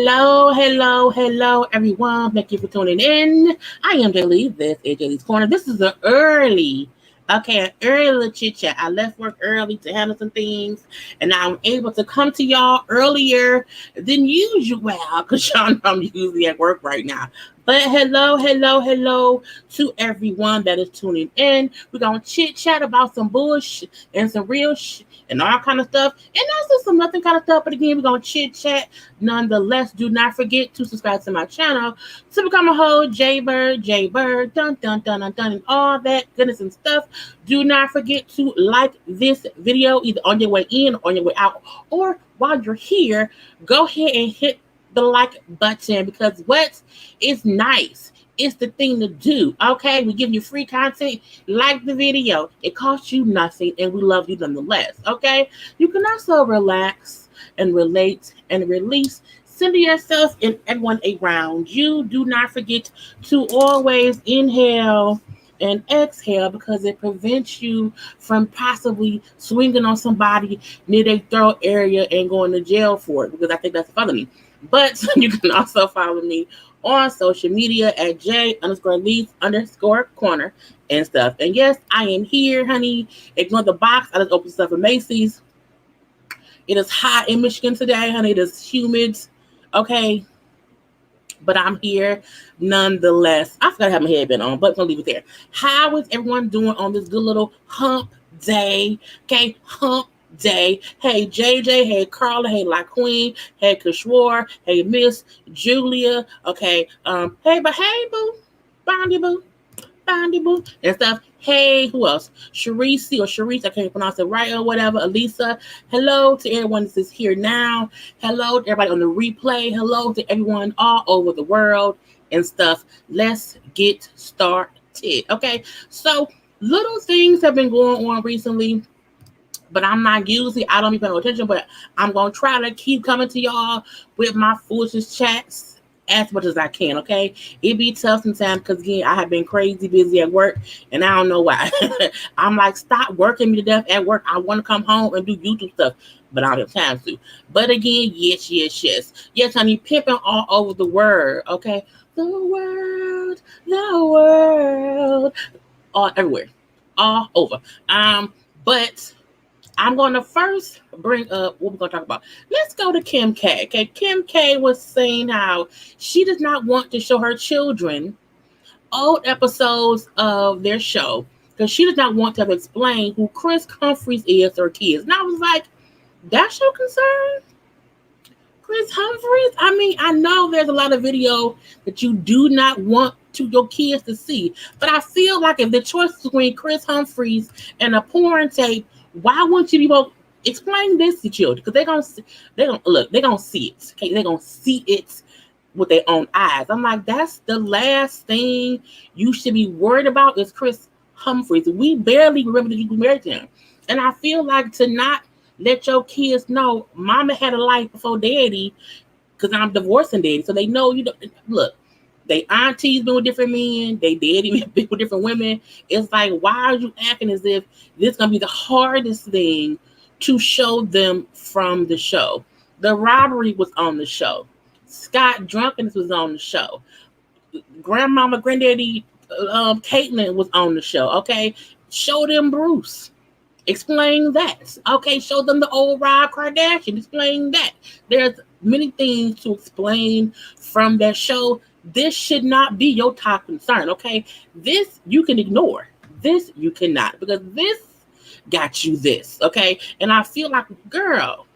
Hello, everyone. Thank you for tuning in. I am Jaylee. This is JLeesCorner. This is an early chit chat. I left work early to handle some things, and I'm able to come to y'all earlier than usual because y'all know I'm usually at work right now. But hello to everyone that is tuning in. We're gonna chit chat about some bullshit and some real shit and all kind of stuff, and also some nothing kind of stuff. But again, we're gonna chit chat. Nonetheless, do not forget to subscribe to my channel to become a whole JayBird, dun, and all that goodness and stuff. Do not forget to like this video either on your way in or on your way out, or while you're here, go ahead and hit the like button because what is nice. It's the thing to do. Okay, we give you free content. Like the video. It costs you nothing, and we love you nonetheless. Okay, you can also relax and relate and release. Center yourself and everyone around you. Do not forget to always inhale and exhale because it prevents you from possibly swinging on somebody near their throat area and going to jail for it, because I think that's a felony. But you can also follow me on social media at J_Lees_Corner and stuff. And yes, I am here, honey. Ignore the box. I just opened stuff at Macy's. It is hot in Michigan today, honey. It is humid. Okay. But I'm here nonetheless. I forgot to have my headband on, but I'm going to leave it there. How is everyone doing on this good little hump day? Okay, hump day. Hey, JJ. Hey, Karla. Hey, La Queen. Hey, Kishwar. Hey, Miss Julia. Okay, hey, boo. Bondy boo. And stuff. Hey, who else? Sharice, I can't pronounce it right or whatever. Elisa. Hello to everyone that is here now. Hello to everybody on the replay. Hello to everyone all over the world and stuff. Let's get started. Okay, so little things have been going on recently, but I don't be paying attention, but I'm going to try to keep coming to y'all with my foolishness chats as much as I can, okay? It be tough sometimes because, again, I have been crazy busy at work, and I don't know why. I'm like, stop working me to death at work. I want to come home and do YouTube stuff, but I don't have time to. But again, yes. Yes, honey, pimping all over the world, okay? The world, all everywhere, all over. But I'm going to first bring up what we're going to talk about. Let's go to Kim K. Okay, Kim K was saying how she does not want to show her children old episodes of their show because she does not want to explain who Kris Humphries is to her kids. And I was like, that's your concern? Kris Humphries? I mean, I know there's a lot of video that you do not want your kids to see, but I feel like if the choice is between Kris Humphries and a porn tape, why wouldn't you people explain this to children? Because they're gonna see it. Okay, they're gonna see it with their own eyes. I'm like, that's the last thing you should be worried about is Kris Humphries. We barely remember that you were married to him, and I feel like to not let your kids know mama had a life before daddy, because I'm divorcing daddy, so they know you don't look. They aunties been with different men. They daddy been with different women. It's like, why are you acting as if this is going to be the hardest thing to show them from the show? The robbery was on the show. Scott drunkenness was on the show. Grandmama, granddaddy, Caitlyn was on the show. Okay, show them Burruss. Explain that. Okay, show them the old Rob Kardashian. Explain that. There's many things to explain from that show. This should not be your top concern, okay? This you can ignore. This you cannot, because this got you this, okay? And I feel like, girl,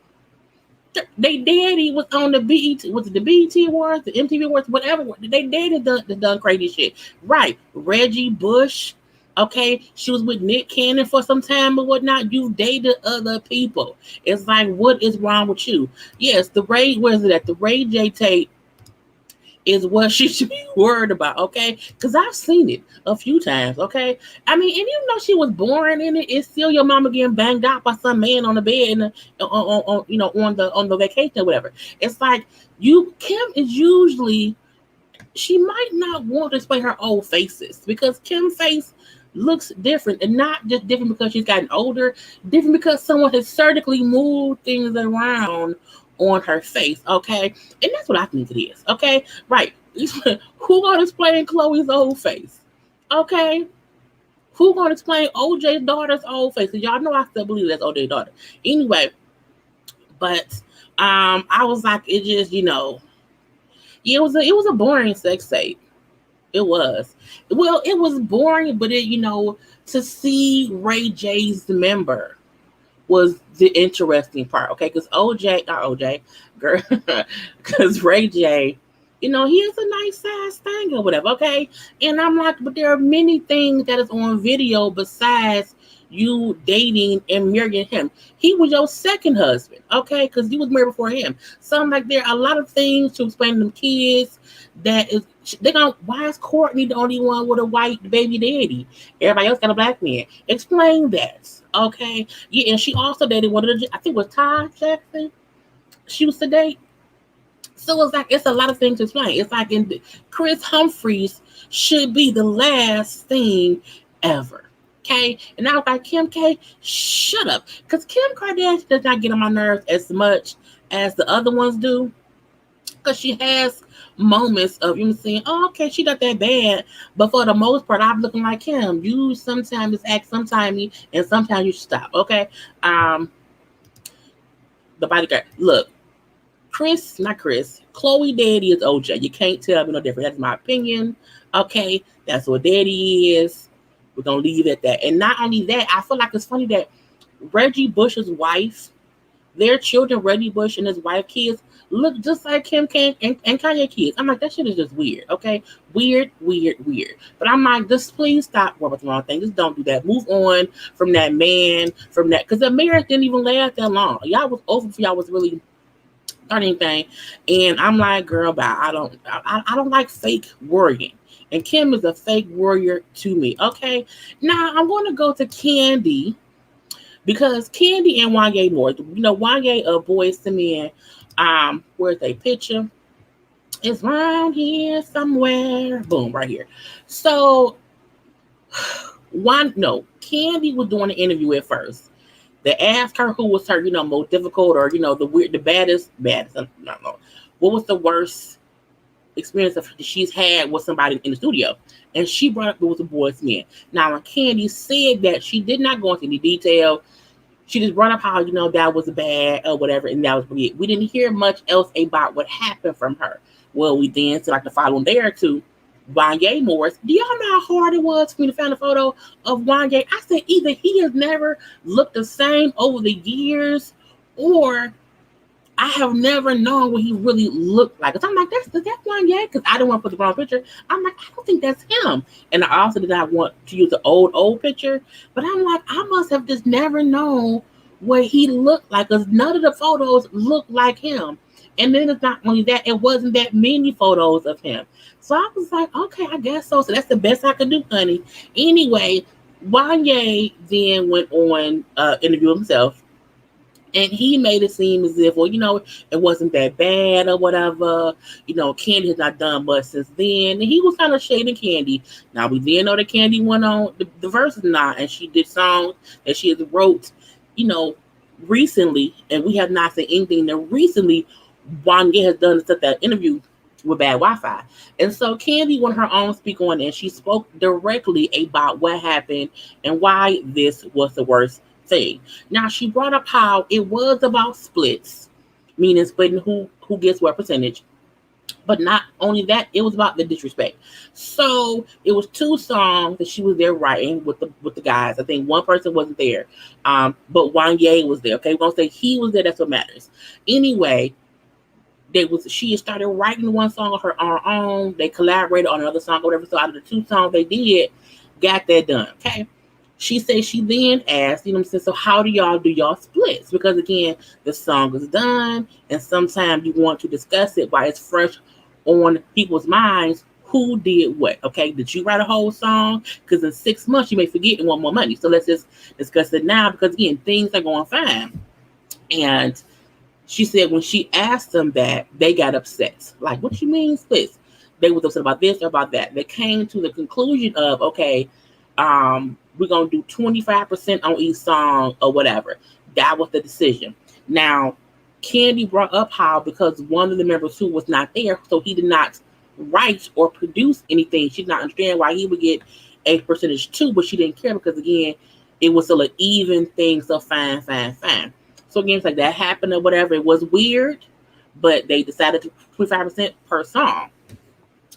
they daddy was on the BET, was it the BET Awards, the MTV Awards, whatever. They dated done crazy shit. Right, Reggie Bush, okay? She was with Nick Cannon for some time or whatnot. You dated other people. It's like, what is wrong with you? Yes, the Ray J tape is what she should be worried about, okay? Because I've seen it a few times, okay? I mean, and even though she was born in it, it's still your mama getting banged out by some man on the bed on the vacation or whatever. It's like Kim is usually, she might not want to display her old faces because Kim's face looks different, and not just different because she's gotten older, different because someone has surgically moved things around on her face, okay? And that's what I think it is, okay? Right. Who gonna explain Chloe's old face? Okay? Who gonna explain OJ's daughter's old face? Because y'all know I still believe that's OJ's daughter. Anyway, but I was like, it just, yeah, it was a boring sex tape. It was. Well, it was boring, but to see Ray J's member was the interesting part, okay? Because OJ, not OJ, girl, because Ray J, he is a nice size thing or whatever, okay? And I'm like, but there are many things that is on video besides you dating and marrying him. He was your second husband, okay? Because you was married before him. So I'm like, there are a lot of things to explain to them kids that is, why is Courtney the only one with a white baby daddy? Everybody else got a black man. Explain that, okay? Yeah, and she also dated one of the, I think it was Ty Jackson. She was to date. So it's a lot of things to explain. It's like Chris Humphries should be the last thing ever. Okay? And I was like, Kim K, shut up. Because Kim Kardashian does not get on my nerves as much as the other ones do. Because she has moments of you saying, oh, okay, she not that bad. But for the most part, I'm looking like him. You sometimes act, sometimes and sometimes you stop. Okay? The bodyguard. Look. Chloe daddy is OJ. You can't tell me no different. That's my opinion. Okay, that's what daddy is. We're gonna leave it at that. And not only that, I feel like it's funny that Reggie Bush's wife, their children, Reggie Bush and his wife kids, look just like Kim K and Kanye kids. I'm like, that shit is just weird. Okay, weird. But I'm like, just please stop worrying about the wrong thing. Just don't do that. Move on from that man, because the marriage didn't even last that long. Y'all was over for y'all was really anything, and I'm like, girl, bye. I don't like fake worrying, and Kim is a fake warrior to me. Okay, now I'm going to go to Candy because Candy and Wanye Moore, Wanye of Boys to Men, where's a picture? It's around here somewhere. Boom, right here. So Candy was doing an interview at first. They asked her who was her, most difficult or, the baddest, I don't know. What was the worst experience she's had with somebody in the studio? And she brought up it was a Boys Men. Now, when Candy said that, she did not go into any detail. She just brought up how, that was bad or whatever, and that was it. We didn't hear much else about what happened from her. Well, we then, so like the following day or two, Wanye Morris. Do y'all know how hard it was for me to find a photo of Wanye? I said either he has never looked the same over the years, or I have never known what he really looked like. Cause I'm like, that's Wanye? Because I didn't want to put the wrong picture. I'm like, I don't think that's him. And I also did not want to use the old picture. But I'm like, I must have just never known what he looked like, because none of the photos look like him. And then it's not only that, it wasn't that many photos of him. So I was like, okay, I guess so. So that's the best I could do, honey. Anyway, Wanye then went on interview himself. And he made it seem as if, it wasn't that bad or whatever. Candy has not done much since then. And he was kind of shading Candy. Now, we did know that Candy went on the verses now, and she did songs that she has wrote, recently. And we have not seen anything that recently Wanye has done such that interview with bad Wi-Fi. And so Candy went her own speak on, and she spoke directly about what happened and why this was the worst thing. Now, she brought up how it was about splits, meaning splitting who gets what percentage. But not only that, it was about the disrespect. So it was 2 songs that she was there writing with the guys. I think one person wasn't there, but Wanye was there. Okay, we're gonna say he was there. That's what matters. Anyway, she started writing one song on her own. They collaborated on another song, or whatever. So out of the 2 songs they did, got that done. Okay. She said she then asked, so how do y'all splits? Because again, the song is done, and sometimes you want to discuss it while it's fresh on people's minds. Who did what? Okay, did you write a whole song? Because in 6 months you may forget and want more money. So let's just discuss it now, because again, things are going fine. And she said when she asked them that, they got upset. Like, what you mean splits? They was upset about this or about that. They came to the conclusion of, okay, we're going to do 25% on each song or whatever. That was the decision. Now, Candy brought up how because one of the members who was not there, so he did not write or produce anything. She did not understand why he would get a percentage too, but she didn't care because again, it was still an even thing. So fine. So again, it's like that happened or whatever. It was weird, but they decided to 25% per song.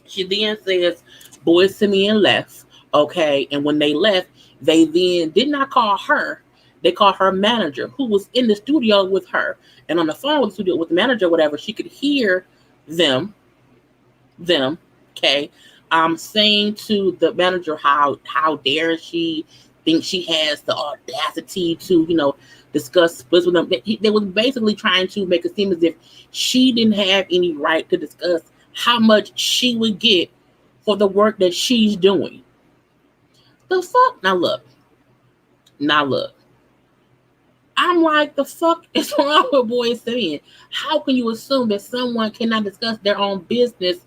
She then says, Boys to Men left. Okay. And when they left, they then did not call her. They called her manager, who was in the studio with her. And on the phone with the studio with the manager, whatever, she could hear them, okay, saying to the manager how dare she think she has the audacity to, discuss splits with them. They was basically trying to make it seem as if she didn't have any right to discuss how much she would get for the work that she's doing. The fuck? Now look. I'm like, the fuck is wrong with Boys to Men? How can you assume that someone cannot discuss their own business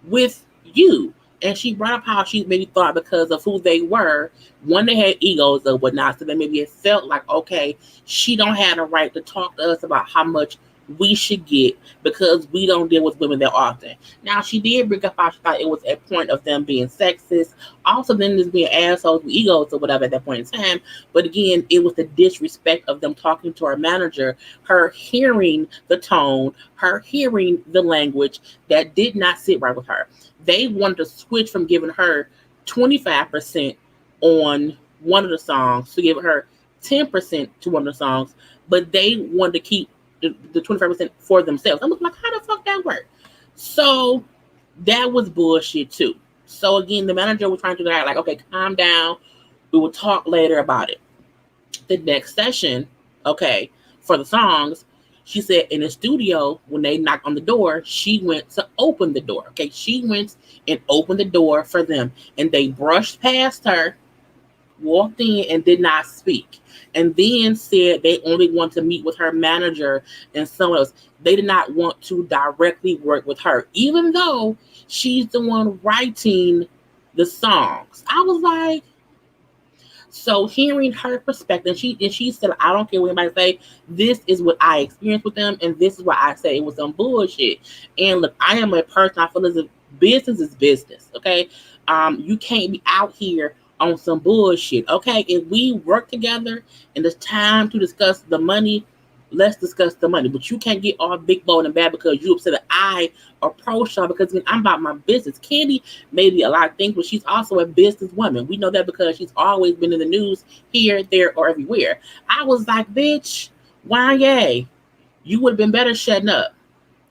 with you? And she brought up how she maybe thought because of who they were, one, they had egos or whatnot, so then maybe it felt like, okay, she don't have the right to talk to us about how much we should get because we don't deal with women that often. Now, she did bring up how she thought it was a point of them being sexist, also then just being assholes with egos or whatever at that point in time. But again, it was the disrespect of them talking to her manager, her hearing the tone, her hearing the language that did not sit right with her. They wanted to switch from giving her 25% on one of the songs to give her 10% to one of the songs, but they wanted to keep the 25% for themselves. I'm like, how the fuck that work? So that was bullshit too. So again, the manager was trying to do that, like, okay, calm down. We will talk later about it. The next session, okay, for the songs, she said in the studio, when they knocked on the door, she went to open the door. Okay, she went and opened the door for them, and they brushed past her, walked in, and did not speak. And then said they only want to meet with her manager and someone else. They did not want to directly work with her, even though she's the one writing the songs. I was like, so hearing her perspective, she said, I don't care what anybody say. This is what I experienced with them, and this is why I say it was some bullshit. And look, I am a person, I feel as if business is business, okay? You can't be out here on some bullshit, okay? If we work together and it's time to discuss the money, let's discuss the money. But you can't get all big, bold, and bad because you upset that I approach y'all because I'm about my business. Candy may be a lot of things, but she's also a businesswoman. We know that because she's always been in the news here, there, or everywhere. I was like, bitch, why yay? You would have been better shutting up,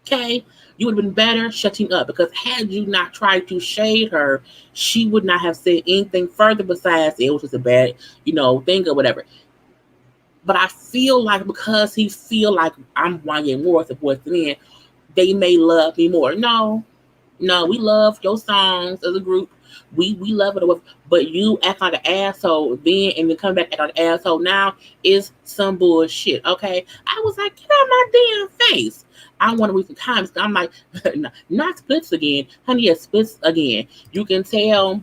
okay? You would have been better shutting up because had you not tried to shade her, she would not have said anything further besides it was just a bad, thing or whatever. But I feel like because he feel like I'm wanting more as a Boys to Men, they may love me more. No, we love your songs as a group. We love it, but you act like an asshole then and then come back act like an asshole now is some bullshit, okay? I was like, get out my damn face. I want to read some comments. I'm like, not splits again. Honey, yes, splits again. You can tell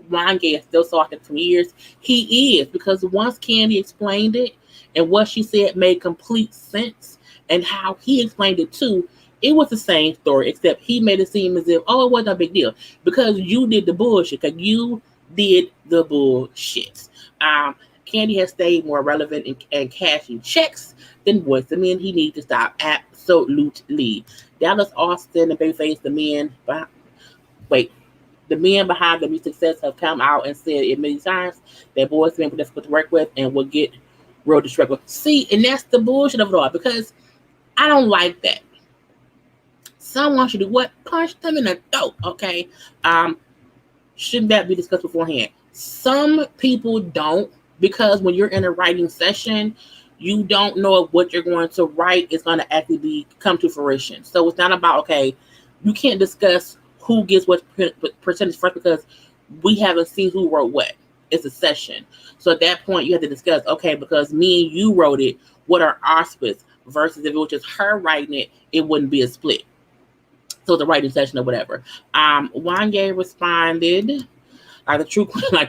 Wanye is still talking for years. He is, because once Candy explained it and what she said made complete sense and how he explained it too, it was the same story, except he made it seem as if, oh, it wasn't a big deal because you did the bullshit. Because you did the bullshit. Candy has stayed more relevant and cashing checks than Boys to Men. He needs to stop absolutely. Dallas Austin and Babyface, the men behind the music success have come out and said it many times that Boys to Men were difficult to work with and will get real disrespectful. See, and that's the bullshit of it all because I don't like that. Someone should do what? Punch them in the throat, okay? Shouldn't that be discussed beforehand? Some people don't, because when you're in a writing session, you don't know if what you're going to write is going to actually come to fruition. So it's not about, okay, you can't discuss who gets what percentage first because we haven't seen who wrote what. It's a session. So at that point, you have to discuss, okay, because me and you wrote it, what are our splits? Versus if it was just her writing it, it wouldn't be a split. So the writing session or whatever. Wanye responded like the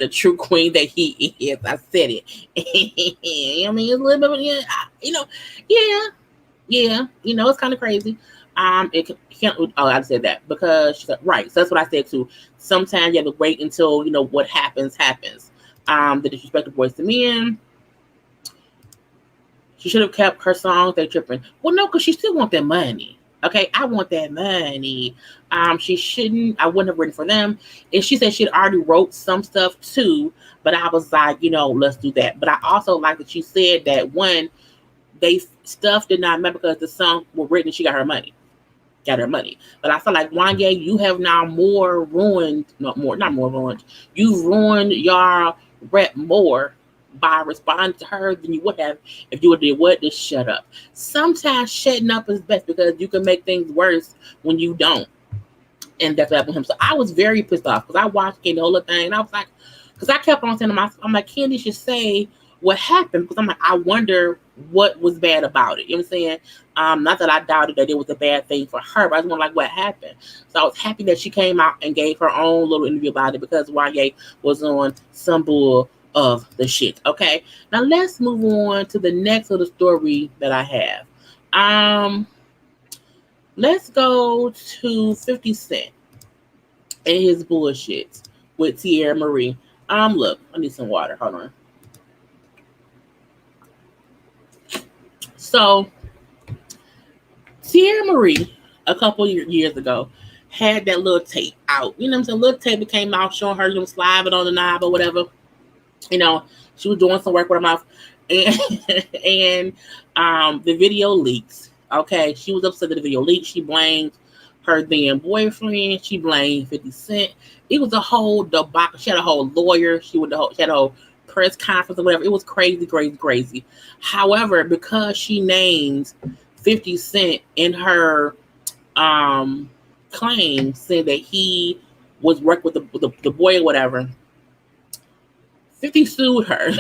true queen that he is. I said it. I mean, it's a little bit, yeah. Yeah, it's kind of crazy. It can't. Oh, I said that because she's like, right. So that's what I said too. Sometimes you have to wait until what happens. The disrespect of boys to men. She should have kept her songs. They tripping. Well, no, because she still want that money. Okay, I want that money. She shouldn't. I wouldn't have written for them. And she said she'd already wrote some stuff too. But I was like, let's do that. But I also like that she said that one, they stuff did not matter because the song were written. She got her money. But I feel like Wanye, you have now not more ruined. You've ruined your rep more by responding to her than you would have if you would did what? Just shut up. Sometimes shutting up is best because you can make things worse when you don't. And that's what happened with him. So I was very pissed off because I watched the whole thing and I was like, because I kept on saying to myself, I'm like, Candy should say what happened because I'm like, I wonder what was bad about it. You know what I'm saying? Not that I doubted that it was a bad thing for her, but I just want what happened. So I was happy that she came out and gave her own little interview about it because Wanye was on some bull of the shit. Okay, now let's move on to the next little story that I have. Let's go to 50 Cent and his bullshit with Teairra Marie. Look, I need some water. Hold on. So, Teairra Marie, a couple years ago, had that little tape out. You know what I'm saying? Little tape that came out showing her sliding on the knob or whatever. She was doing some work with her mouth. And the video leaks. Okay, she was upset that the video leaked. She blamed her then boyfriend. She blamed 50 Cent. It was a whole debacle. She had a whole lawyer. She had a whole press conference or whatever. It was crazy. However, because she named 50 Cent in her claim, saying that he was working with the boy or whatever, 50 sued her.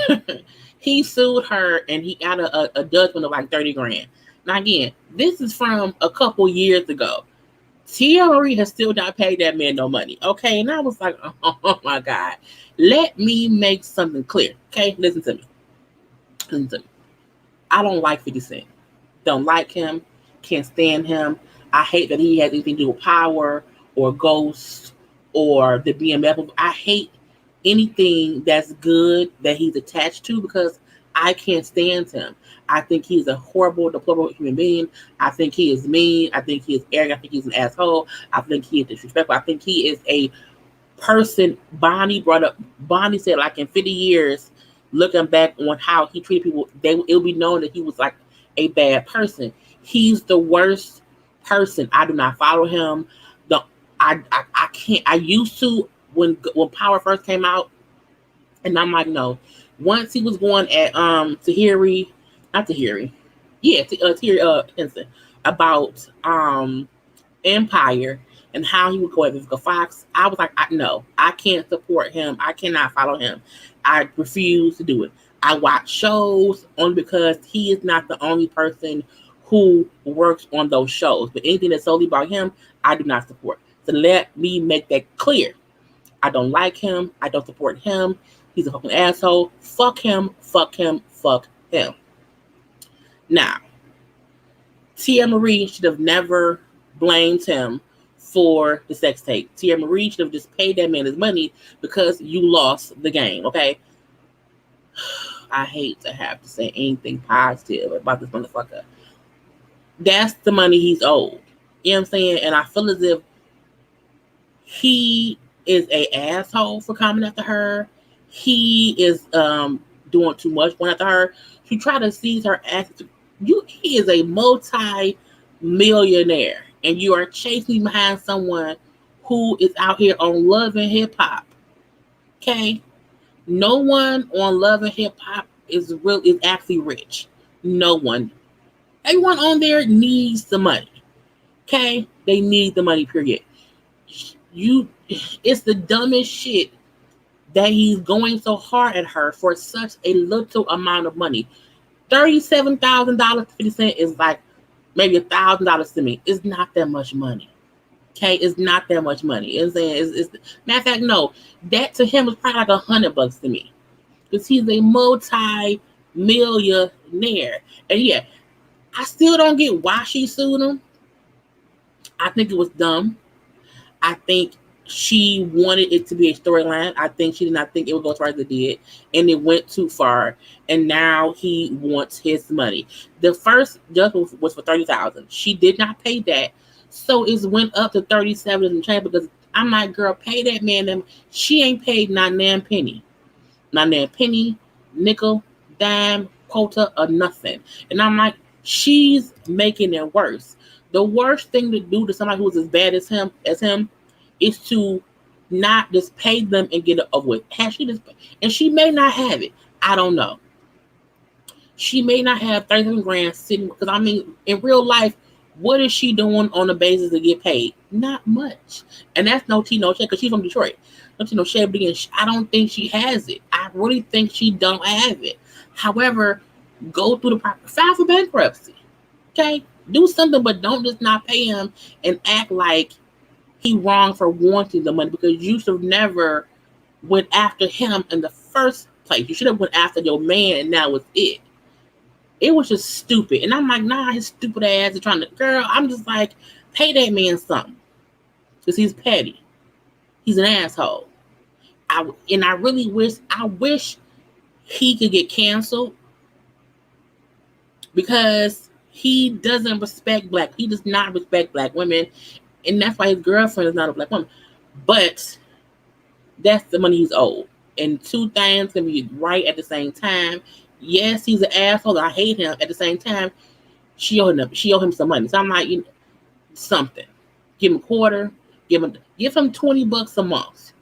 He sued her and he got a judgment of like 30 grand. Now again, this is from a couple years ago. Teairra Marie has still not paid that man no money. Okay, and I was like, oh my God. Let me make something clear. Okay, listen to me. I don't like 50 Cent. Don't like him. Can't stand him. I hate that he has anything to do with power or ghosts or the BMF. I hate anything that's good that he's attached to because I can't stand him. I think he's a horrible, deplorable human being. I think he is mean. I think he is arrogant. I think he's an asshole. I think he is disrespectful. I think he is a person. Bonnie said like in 50 years, looking back on how he treated people, it'll be known that he was like a bad person. He's the worst person. I do not follow him. I can't. I used to when Power first came out, and I'm like, no. Once he was going at Teairra Henson about Empire and how he would go at Vivica Fox. I was like, no, I can't support him. I cannot follow him. I refuse to do it. I watch shows only because he is not the only person who works on those shows. But anything that's solely about him, I do not support. So let me make that clear. I don't like him. I don't support him. He's a fucking asshole. Fuck him. Now, Teairra Marie should have never blamed him for the sex tape. Teairra Marie should have just paid that man his money because you lost the game, okay? I hate to have to say anything positive about this motherfucker. That's the money he's owed. You know what I'm saying? And I feel as if he is a asshole for coming after her. He is doing too much going after her. She tried to seize her ass. He is a multi-millionaire, and you are chasing behind someone who is out here on Love and Hip Hop. Okay, no one on Love and Hip Hop is actually rich. No one. Everyone on there needs the money. Okay, they need the money. Period. It's the dumbest shit that he's going so hard at her for such a little amount of money. $37,000 to 50 Cent is like maybe $1,000 to me. It's not that much money. Okay, it's not that much money. It's matter of fact, no, that to him is probably like $100 to me, because he's a multi-millionaire. And yeah, I still don't get why she sued him. I think it was dumb. I think she wanted it to be a storyline. I think she did not think it would go as far as it did, and it went too far. And now he wants his money. The first judgment was for $30,000. She did not pay that, so it went up to 37 and change. Because I'm like, girl, pay that man. Them she ain't paid not nan penny, nickel, dime, quota, or nothing. And I'm like, she's making it worse. The worst thing to do to somebody who's as bad as him is to not just pay them and get it over with. And she may not have it. I don't know. She may not have 37 grand sitting, because I mean, in real life, what is she doing on the basis to get paid? Not much. And that's no tea, no shade, because she's from Detroit. No tea, no shade, but I don't think she has it. I really think she don't have it. However, go through the proper, file for bankruptcy. Okay? Do something, but don't just not pay him and act like he wrong for wanting the money, because you should have never went after him in the first place. You should have went after your man, and that was it. It was just stupid. And I'm like, nah, his stupid ass is trying to, girl, I'm just like, pay that man something. Because he's petty. He's an asshole. I really wish he could get canceled, because he doesn't respect he does not respect black women. And that's why his girlfriend is not a black woman. But that's the money he's owed. And two things can be right at the same time. Yes, he's an asshole. I hate him. At the same time, she owed him some money. So I'm like, something. Give him a quarter. Give him $20 a month.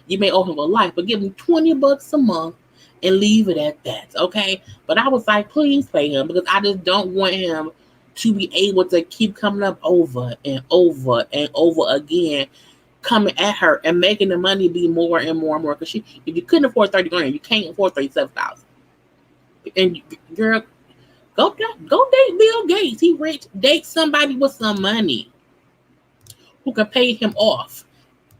You may owe him a life, but give him $20 a month and leave it at that. Okay? But I was like, please pay him, because I just don't want him to be able to keep coming up over and over and over again, coming at her and making the money be more and more and more. Because if you couldn't afford 30 grand, you can't afford 37,000. And girl, go date Bill Gates. He rich. Date somebody with some money who can pay him off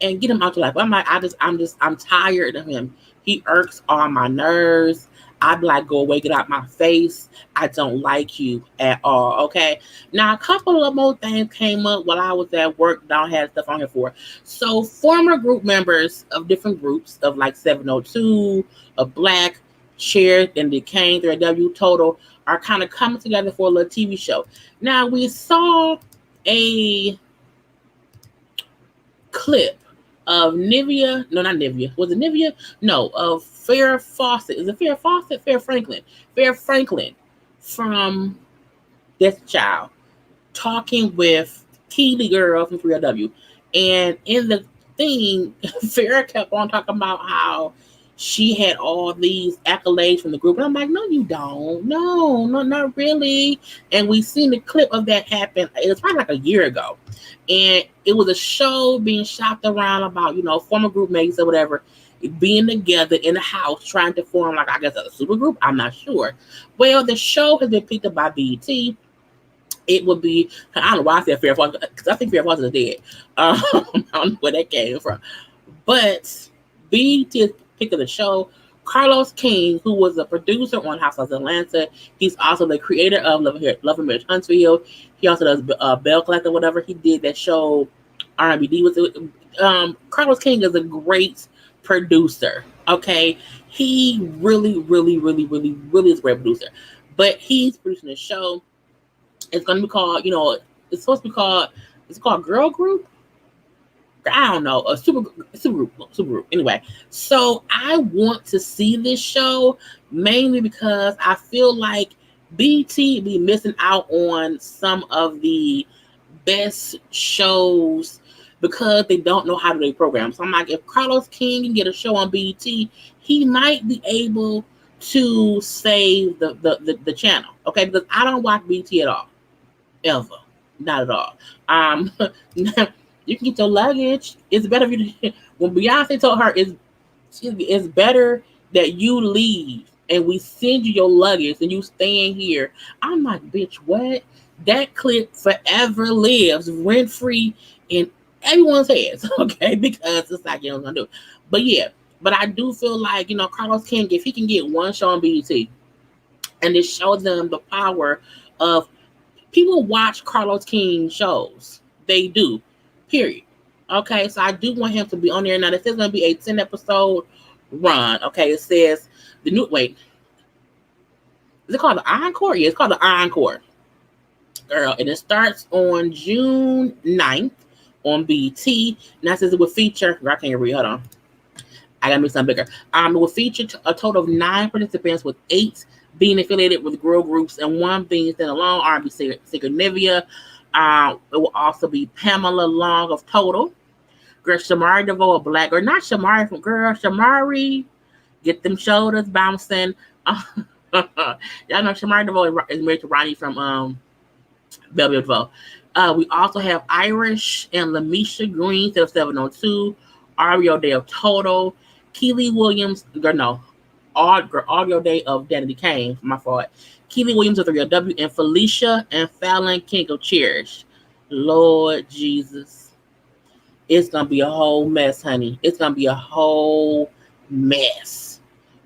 and get him out your life. I'm like, I'm tired of him. He irks all my nerves. I'd be like, go away, get out my face. I don't like you at all, okay? Now, a couple of more things came up while I was at work that I don't have stuff on here for. So, former group members of different groups of like 702, of Black, Shared, and the Kane, 3W Total, are kind of coming together for a little TV show. Now, we saw a clip of Nivea. No, not Nivea. Was it Nivea? No, of Farrah Fawcett. Is it Farrah Fawcett? Farrah Franklin. Farrah Franklin from Death Child talking with Keely Girl from 3LW. And in the thing, Farrah kept on talking about how she had all these accolades from the group. And I'm like, no, you don't. No, not really. And we seen the clip of that happen. It was probably like a year ago. And it was a show being shopped around about, former group mates or whatever, being together in a house trying to form, like, I guess, a super group. I'm not sure. Well, the show has been picked up by BET. It would be, I don't know why I said Farrah Fawcett, because I think Farrah Fawcett is dead. I don't know where that came from. But BET is pick of the show. Carlos King, who was a producer on Housewives of Atlanta, he's also the creator of Love and Marriage Huntsville. He also does Bell Collector, whatever. He did that show, R&BD. Carlos King is a great producer. Okay, he really is a great producer. But he's producing a show. It's going to be called, it's supposed to be called. It's called Girl Group. I don't know, a super group. Anyway, so I want to see this show mainly because I feel like BT be missing out on some of the best shows because they don't know how to do their program. So I'm like, if Carlos King can get a show on BT, he might be able to save the channel. Okay, because I don't watch BT at all, ever, not at all. You can get your luggage. It's better if you. When Beyonce told her it's better that you leave and we send you your luggage and you staying here. I'm like, bitch, what? That clip forever lives rent free in everyone's heads, okay? Because it's like you know what I'm gonna do. But yeah, but I do feel like Carlos King, if he can get one show on BET, and it shows them the power of people watch Carlos King shows. They do. Period. Okay, so I do want him to be on there. Now, this is going to be a 10 episode run. Okay, it says the new, wait, is it called the Encore? Yeah, it's called the Encore. Girl, and it starts on June 9th on BT. Now, it says it will feature, I can't read, hold on. I gotta make something bigger. It will feature a total of 9 participants, with 8 being affiliated with girl groups and 1 being standalone R&B singer Nivea. It will also be Pamela Long of Total. Girl, Shamari DeVoe, a black girl. Not Shamari from girl. Shamari, get them shoulders bouncing. Y'all know Shamari DeVoe is married to Ronnie from Belleville DeVoe. We also have Irish and Lamisha Green to 702. Ario Day of Total. Keely Williams, Audio Day of Danity Kane, my fault. Keely Williams of 3LW, and Felicia and Fallon King of Cherish. Lord Jesus. It's going to be a whole mess, honey. It's going to be a whole mess.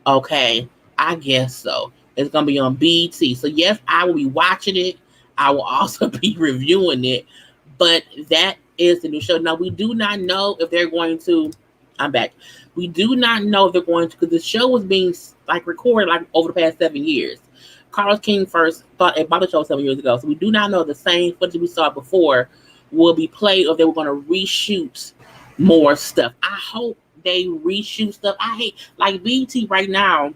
Okay, I guess so. It's going to be on BT. So, yes, I will be watching it. I will also be reviewing it. But that is the new show. Now, we do not know if they're going to... I'm back. We do not know if they're going to, because the show was being recorded over the past 7 years. Carlos King first thought about the show 7 years ago, so we do not know if the same footage we saw before will be played, or if they were going to reshoot more stuff. I hope they reshoot stuff. I hate, BT right now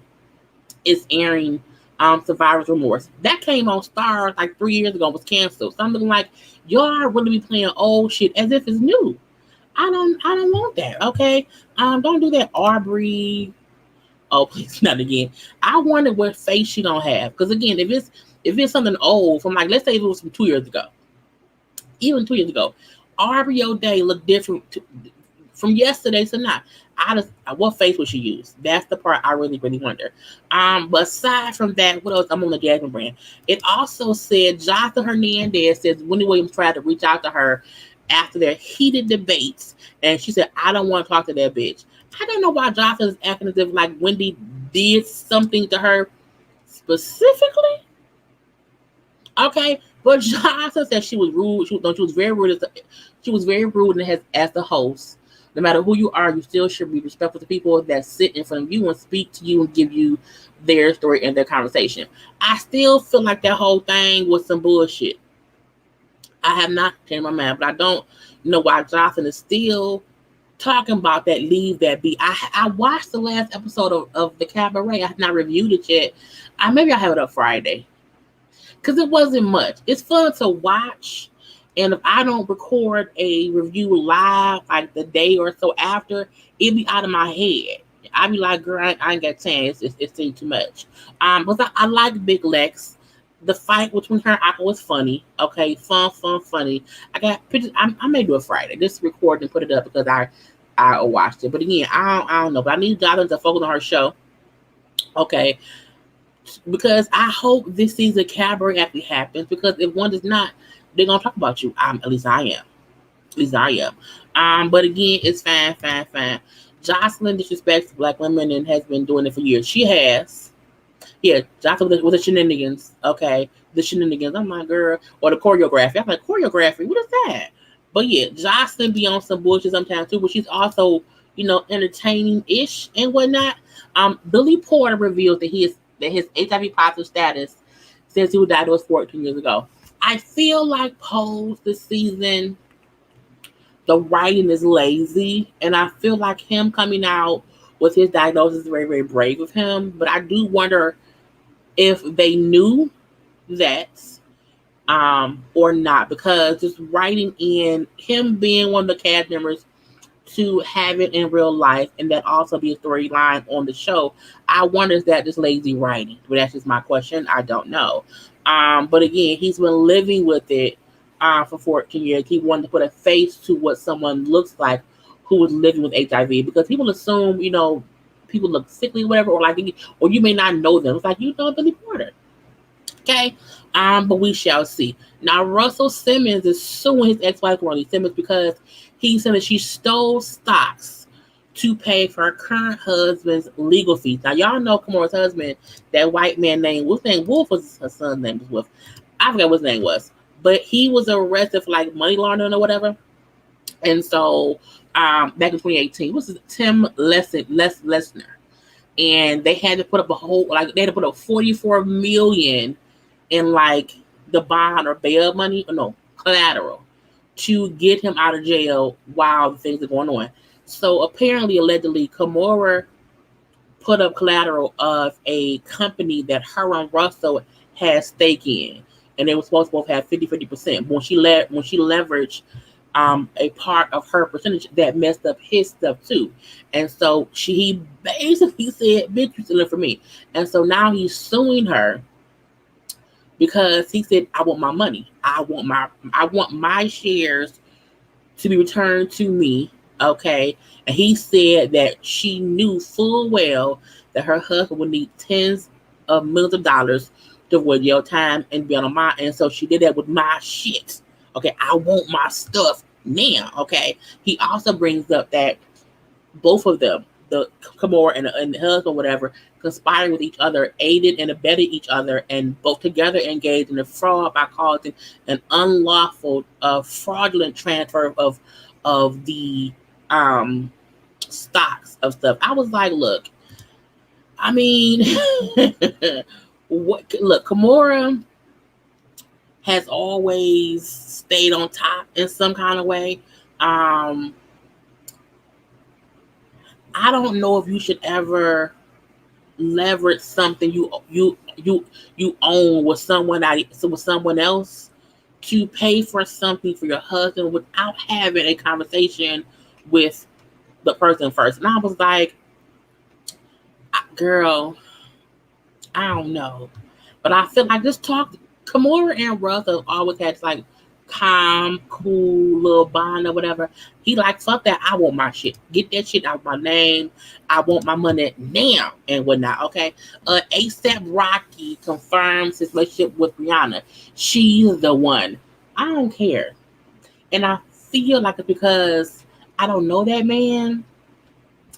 is airing Survivor's Remorse. That came on Star 3 years ago, was canceled. Something like, y'all really be playing old shit as if it's new. I don't want that, okay? Don't do that, Aubrey. Oh, please, not again. I wonder what face she don't have. Because again, if it's something old from let's say if it was from 2 years ago, even 2 years ago, Aubrey O'Day looked different from yesterday to now. What face would she use? That's the part I really, really wonder. But aside from that, what else? I'm on the Jasmine brand. It also said Jonathan Hernandez says Wendy Williams tried to reach out to her after their heated debates, and she said, I don't want to talk to that bitch. I don't know why Jonathan is acting as if Wendy did something to her specifically. Okay, but Jonathan said she was rude. She was very rude. She was very rude, and as the host, no matter who you are, you still should be respectful to people that sit in front of you and speak to you and give you their story and their conversation. I still feel like that whole thing was some bullshit. I have not changed my mind, but I don't know why Jonathan is still talking about that. Leave that be. I watched the last episode of the Cabaret. I have not reviewed it yet. Maybe I'll have it up Friday, because it wasn't much. It's fun to watch, and if I don't record a review live the day or so after, it'd be out of my head. I'd be like, girl, I ain't got time. It's too much. But I like Big Lex. The fight between her and Aqua was funny. Okay, funny. I got pictures. I may do it Friday. Just record and put it up because I watched it. But again, I don't know. But I need Jonathan to focus on her show. Okay, because I hope this season Cabaret actually happens. Because if one does not, they're gonna talk about you. At least I am. But again, it's fine. Jocelyn disrespects Black women and has been doing it for years. She has. Yeah, Jocelyn with the shenanigans. Okay, the shenanigans. I'm like, girl, or the choreography. I'm like, choreography. What is that? But yeah, Jocelyn be on some bullshit sometimes too. But she's also, entertaining-ish and whatnot. Billy Porter revealed that his HIV positive status since he was diagnosed 14 years ago. I feel like Pose this season, the writing is lazy, and I feel like him coming out with his diagnosis is very, very brave of him. But I do wonder if they knew that or not, because just writing in him being one of the cast members to have it in real life and that also be a storyline on the show, I wonder is that just lazy writing? But that's just my question. I don't know. But again, he's been living with it for 14 years. He wanted to put a face to what someone looks like who was living with HIV, because people assume, people look sickly, whatever, or you may not know them. It's Billy Porter. Okay. But we shall see. Now, Russell Simmons is suing his ex-wife, Ronnie Simmons, because he said that she stole stocks to pay for her current husband's legal fees. Now, y'all know Kamora's husband, that white man named, what's his name? Wolf was her son's name was Wolf. I forgot what his name was. But he was arrested for like money laundering or whatever. And so back in 2018, this is Tim Lesner. And they had to put up they had to put up $44 million in like the bond or bail money, or no, collateral, to get him out of jail while the things are going on. So apparently, allegedly, Kimora put up collateral of a company that her and Russell had stake in, and they were supposed to both have 50%. When she leveraged a part of her percentage, that messed up his stuff too. And so he basically said, "Bitch, you stealing from me." And so now he's suing her because he said, "I want my money. I want my shares to be returned to me." Okay. And he said that she knew full well that her husband would need tens of millions of dollars to avoid jail time and be on my, and so she did that with my shit. Okay, I want my stuff now. Okay. He also brings up that both of them, the Kimora and the husband, whatever, conspiring with each other, aided and abetted each other, and both together engaged in a fraud by causing an unlawful, fraudulent transfer of the stocks of stuff. I was like, look, I mean, look, Kimora has always stayed on top in some kind of way. I don't know if you should ever leverage something you own with someone else to pay for something for your husband without having a conversation with the person first. And I was like, girl, I don't know. But I feel like this talk, Kimora and Russell always had this like calm, cool little bond or whatever. He like, fuck that. I want my shit. Get that shit out of my name. I want my money now and whatnot. Okay. ASAP Rocky confirms his relationship with Rihanna. She's the one. I don't care. And I feel like it's because I don't know that man.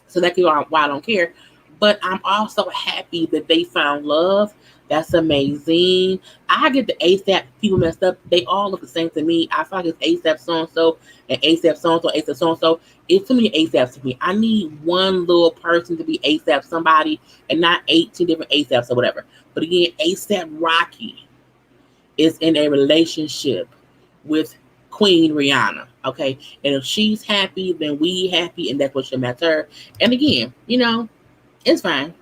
So that's why I don't care. But I'm also happy that they found love. That's amazing. I get the ASAP people messed up. They all look the same to me. I feel like it's ASAP so-and-so and ASAP so-and-so, ASAP so-and-so. It's too many ASAPs to me. I need one little person to be ASAP somebody and not 18 different ASAPs or whatever. But again, ASAP Rocky is in a relationship with Queen Rihanna. Okay. And if she's happy, then we happy, and that's what should matter. And again, it's fine.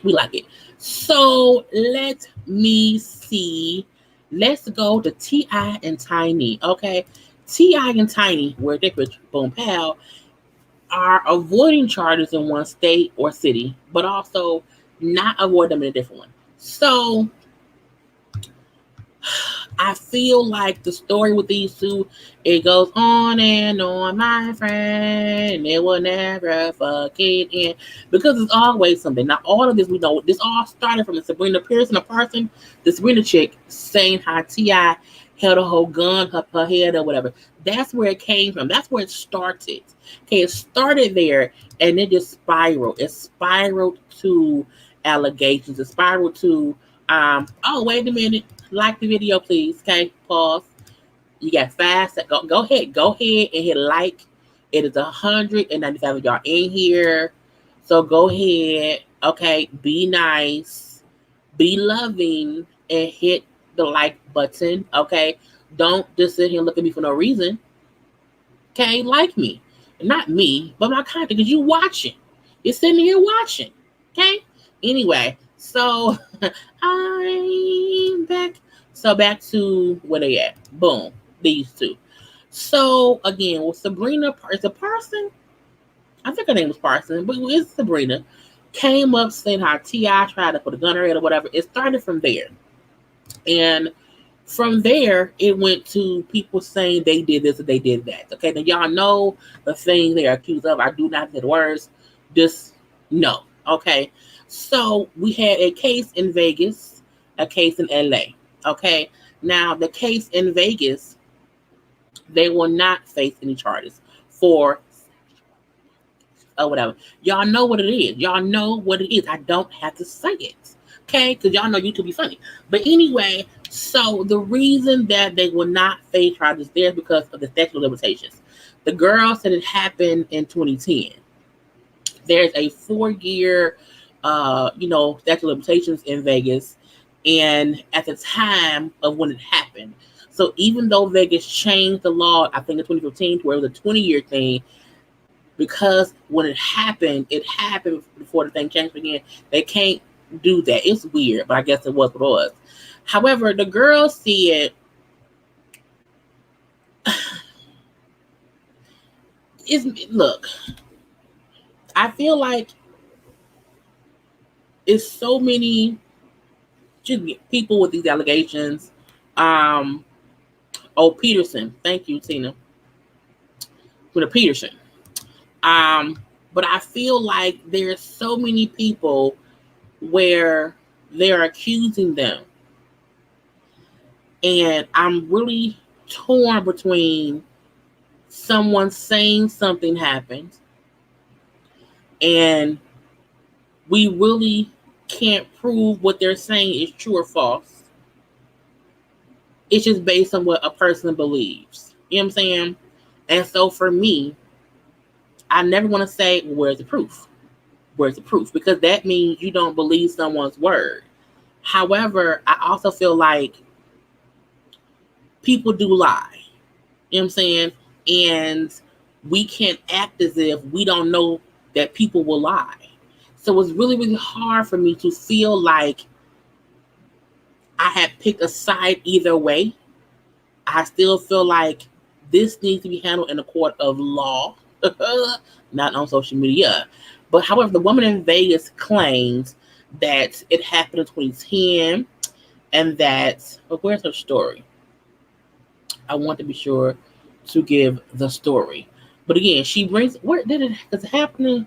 We like it. So let me see. Let's go to T.I. and Tiny. Okay. T.I. and Tiny, where they could boom pow, are avoiding charges in one state or city, but also not avoid them in a different one. So I feel like the story with these two, it goes on and on, my friend. It will never fucking end because it's always something. Now, all of this we know. This all started from the Sabrina Parson, the Sabrina chick, saying how T.I. held a whole gun up her head or whatever. That's where it came from. That's where it started. Okay, it started there and it just spiraled. It spiraled to allegations. It spiraled to oh, wait a minute. Like the video, please. Okay, pause. You got 5 seconds. Go ahead and hit like. It is 195 of y'all in here. So go ahead. Okay, be nice, be loving, and hit the like button. Okay, don't just sit here and look at me for no reason. Okay, like me. Not me, but my content, because you watching. You're sitting here watching. Okay? Anyway, so I'm back. So back to where they at. Boom. These two. So again, with Sabrina, is a Parson? I think her name was Parson, but it's Sabrina. Came up saying how T.I. tried to put a gun in her head or whatever. It started from there. And from there, it went to people saying they did this or they did that. Okay, now y'all know the thing they are accused of. I do not say the words. Just no. Okay, so we had a case in Vegas, a case in LA. Okay, now the case in Vegas, they will not face any charges for or whatever. Y'all know what it is. Y'all know what it is. I don't have to say it. Okay? Because y'all know YouTube be funny. But anyway, so the reason that they will not face charges there is because of the statute of limitations. The girl said it happened in 2010. There's a 4-year, statute of limitations in Vegas, and at the time of when it happened. So even though Vegas changed the law, I think in 2015, where it was a 20-year thing, because when it happened before the thing changed again. They can't do that. It's weird, but I guess it was what it was. However, the girl said, look, I feel like it's so many people with these allegations. Peterson. Thank you, Tina. With a Peterson. But I feel like there's so many people where they're accusing them. And I'm really torn between someone saying something happened and we really can't prove what they're saying is true or false. It's just based on what a person believes. You know what I'm saying? And so for me, I never want to say, well, where's the proof? Where's the proof? Because that means you don't believe someone's word. However, I also feel like people do lie. You know what I'm saying? And we can't act as if we don't know that people will lie. So it's really, really hard for me to feel like I have picked a side either way. I still feel like this needs to be handled in a court of law, not on social media. But however, the woman in Vegas claims that it happened in 2010 and that, where's her story? I want to be sure to give the story. But again, she brings, where did it happen?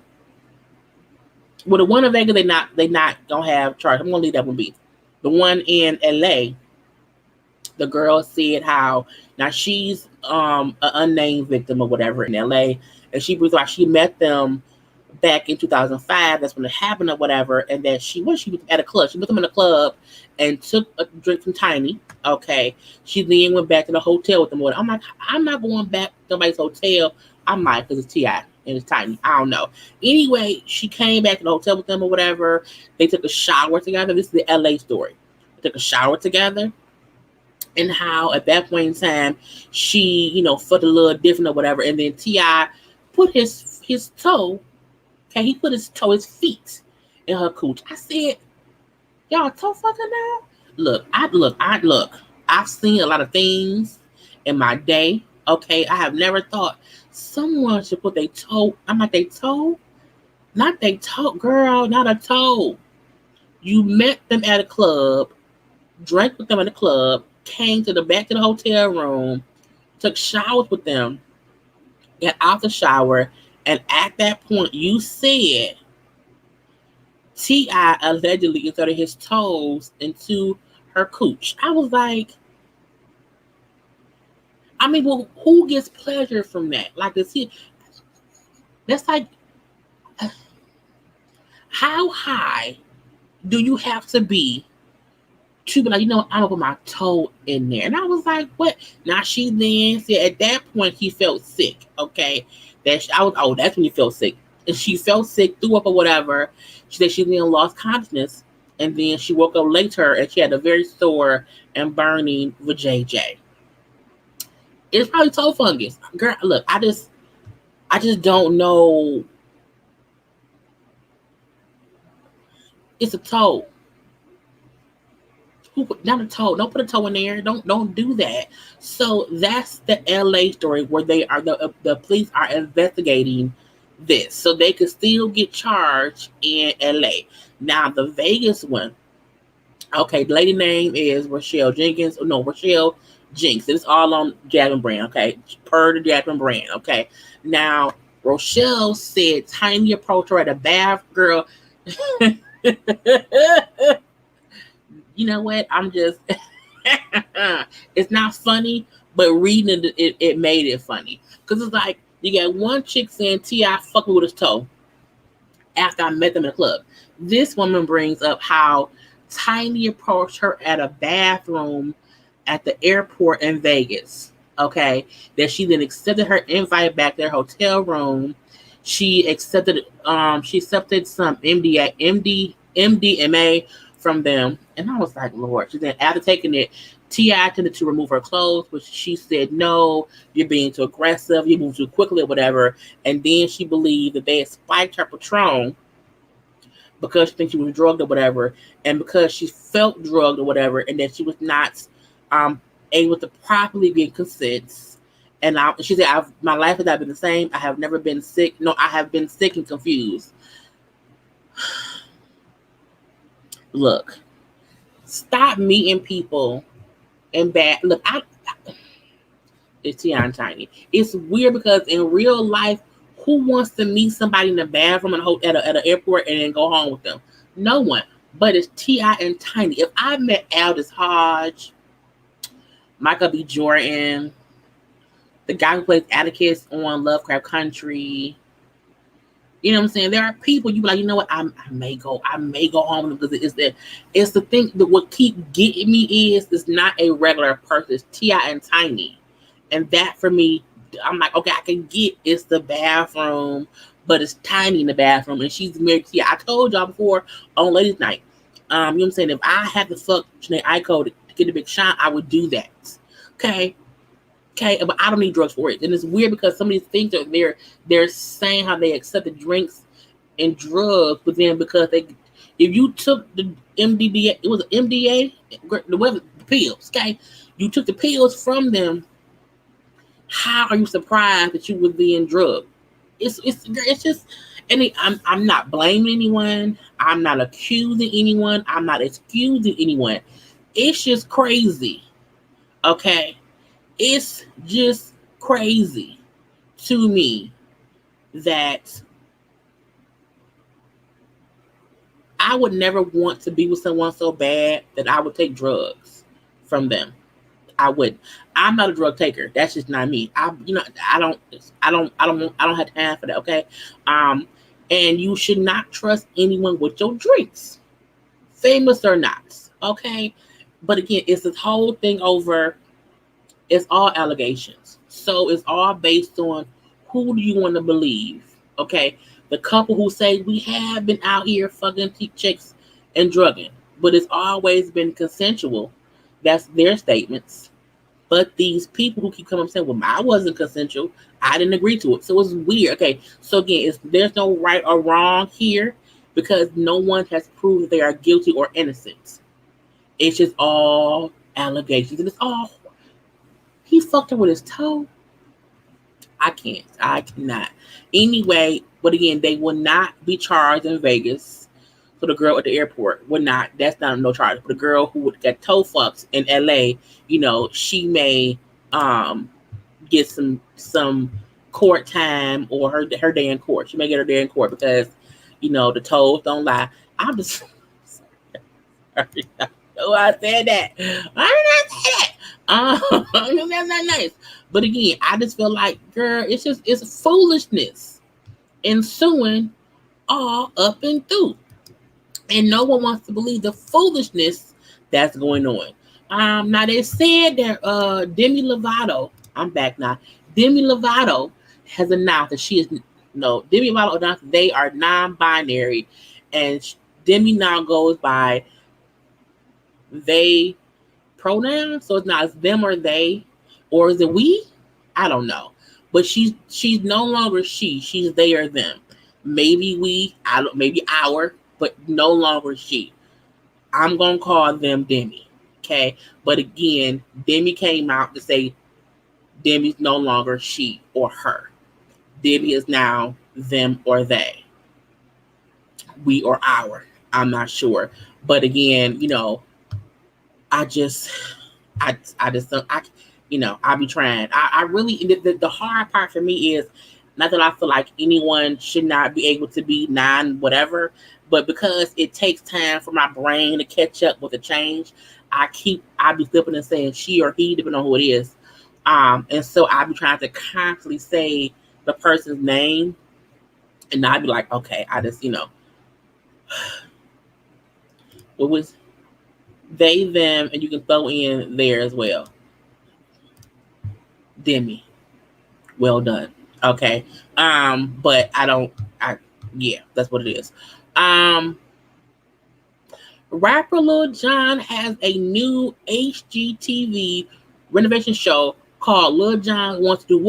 Well, the one in Vegas, they not gonna have charge. I'm gonna leave that one be. The one in LA, the girl said how now she's an unnamed victim or whatever in LA, and she was like she met them back in 2005. That's when it happened or whatever, and that she was at a club. She met them in a club and took a drink from Tiny. Okay, she then went back to the hotel with them. I'm like, I'm not going back to nobody's hotel. I might because it's T.I. and it's Tiny. I don't know. Anyway, she came back to the hotel with them or whatever. They took a shower together. This is the LA story. They took a shower together. And how at that point in time, she, felt a little different or whatever. And then T.I. put his toe, okay, he put his feet in her cooch. I said, y'all toe fucking now? Look, I've seen a lot of things in my day. Okay, I have never thought someone should put their toe. I'm like, they toe? Not they toe, girl, not a toe. You met them at a club, drank with them in the club, came to the back of the hotel room, took showers with them, got out the shower, and at that point, you said T.I. allegedly inserted his toes into her cooch. I was like, well, who gets pleasure from that? Like, that's like, how high do you have to be to be like, I'm gonna put my toe in there? And I was like, what? Now she then said at that point he felt sick. Okay, that's when he felt sick. And she felt sick, threw up or whatever. She said she then lost consciousness, and then she woke up later and she had a very sore and burning vajayjay. It's probably toe fungus. Girl, look, I just don't know. It's a toe. Not a toe. Don't put a toe in there. Don't do that. So that's the LA story where they are the police are investigating this, so they could still get charged in LA. Now the Vegas one. Okay, the lady name is Rochelle Jenkins. No, Rochelle Jinx. It's all on Jasmine brand. Okay, per the Jasmine brand. Okay. Now Rochelle said Tiny approached her at a bath. Girl. You know what? I'm just, it's not funny, but reading it made it funny. Because it's like, you got one chick saying T.I. fucking with his toe. after I met them in the club. This woman brings up how Tiny approached her at a bathroom at the airport in Vegas. Okay, that she then accepted her invite back to their hotel room. She accepted some MDMA from them, and I was like, Lord. She then, after taking it, T.I. tended to remove her clothes, but she said, no, you're being too aggressive, you move too quickly, or whatever. And then she believed that they had spiked her Patron because she thinks she was drugged or whatever, and because she felt drugged or whatever, and that she was not able to properly get consent. And she said, my life has not been the same. I have never been sick. No, I have been sick and confused. Look, stop meeting people in bad. Look, it's Teairra and Tiny. It's weird because in real life, who wants to meet somebody in the bathroom at an airport and then go home with them? No one. But it's Teairra and Tiny. If I met Aldous Hodge, Michael B. Jordan, the guy who plays Atticus on Lovecraft Country, you know what I'm saying? There are people you be like, you know what? I may go home because it's the thing that what keep getting me is it's not a regular person. It's Teairra and Tiny, and that for me, I'm like, okay, I can get it's the bathroom, but it's Tiny in the bathroom, and she's married to Teairra. I told y'all before on Ladies Night, you know what I'm saying? If I had to fuck Jhené Aiko to get a big shot, I would do that. Okay, but I don't need drugs for it. And it's weird because some of these things are they're saying how they accept the drinks and drugs, but then because if you took the MDMA, it was MDA, the pills, okay? You took the pills from them. How are you surprised that you were being drugged? It's just, and I'm not blaming anyone. I'm not accusing anyone. I'm not excusing anyone. It's just crazy, okay? It's just crazy to me that I would never want to be with someone so bad that I would take drugs from them. I wouldn't. I'm not a drug taker. That's just not me. I don't have time for that. Okay. And you should not trust anyone with your drinks, famous or not. Okay. But again, it's this whole thing over. It's all allegations. So it's all based on who do you want to believe. Okay. The couple who say we have been out here fucking chicks and drugging, but it's always been consensual. That's their statements. But these people who keep coming up saying, well, I wasn't consensual. I didn't agree to it. So it's weird. Okay. So again, there's no right or wrong here because no one has proved that they are guilty or innocent. It's just all allegations. And it's all, he fucked her with his toe. I cannot. Anyway, but again, they will not be charged in Vegas. So the girl at the airport would not. That's not no charge. But the girl who would get toe fucked in LA, she may get some court time or her day in court. She may get her day in court because the toes don't lie. I'm just sorry. I said that. I did not say that. That's not nice. But again, I just feel like, girl, it's foolishness ensuing all up and through. And no one wants to believe the foolishness that's going on. Now they said that Demi Lovato, I'm back now. Demi Lovato has announced that Demi Lovato announced they are non-binary, and Demi now goes by they pronouns, so it's not it's them or they, or is it we? I don't know. But she's no longer she's they or them. Maybe we, maybe our, but no longer she. I'm gonna call them Demi. Okay. But again, Demi came out to say Demi's no longer she or her. Demi is now them or they. We or our. I'm not sure. But again, I just don't, I be trying. I really, the hard part for me is not that I feel like anyone should not be able to be whatever, but because it takes time for my brain to catch up with the change, I be flipping and saying she or he, depending on who it is. And so I be trying to constantly say the person's name And I'd be like, okay, I just, what was they, them, and you can throw in there as well. Demi, well done. Okay. But yeah, that's what it is. Rapper Lil Jon has a new HGTV renovation show called Lil Jon Wants to Do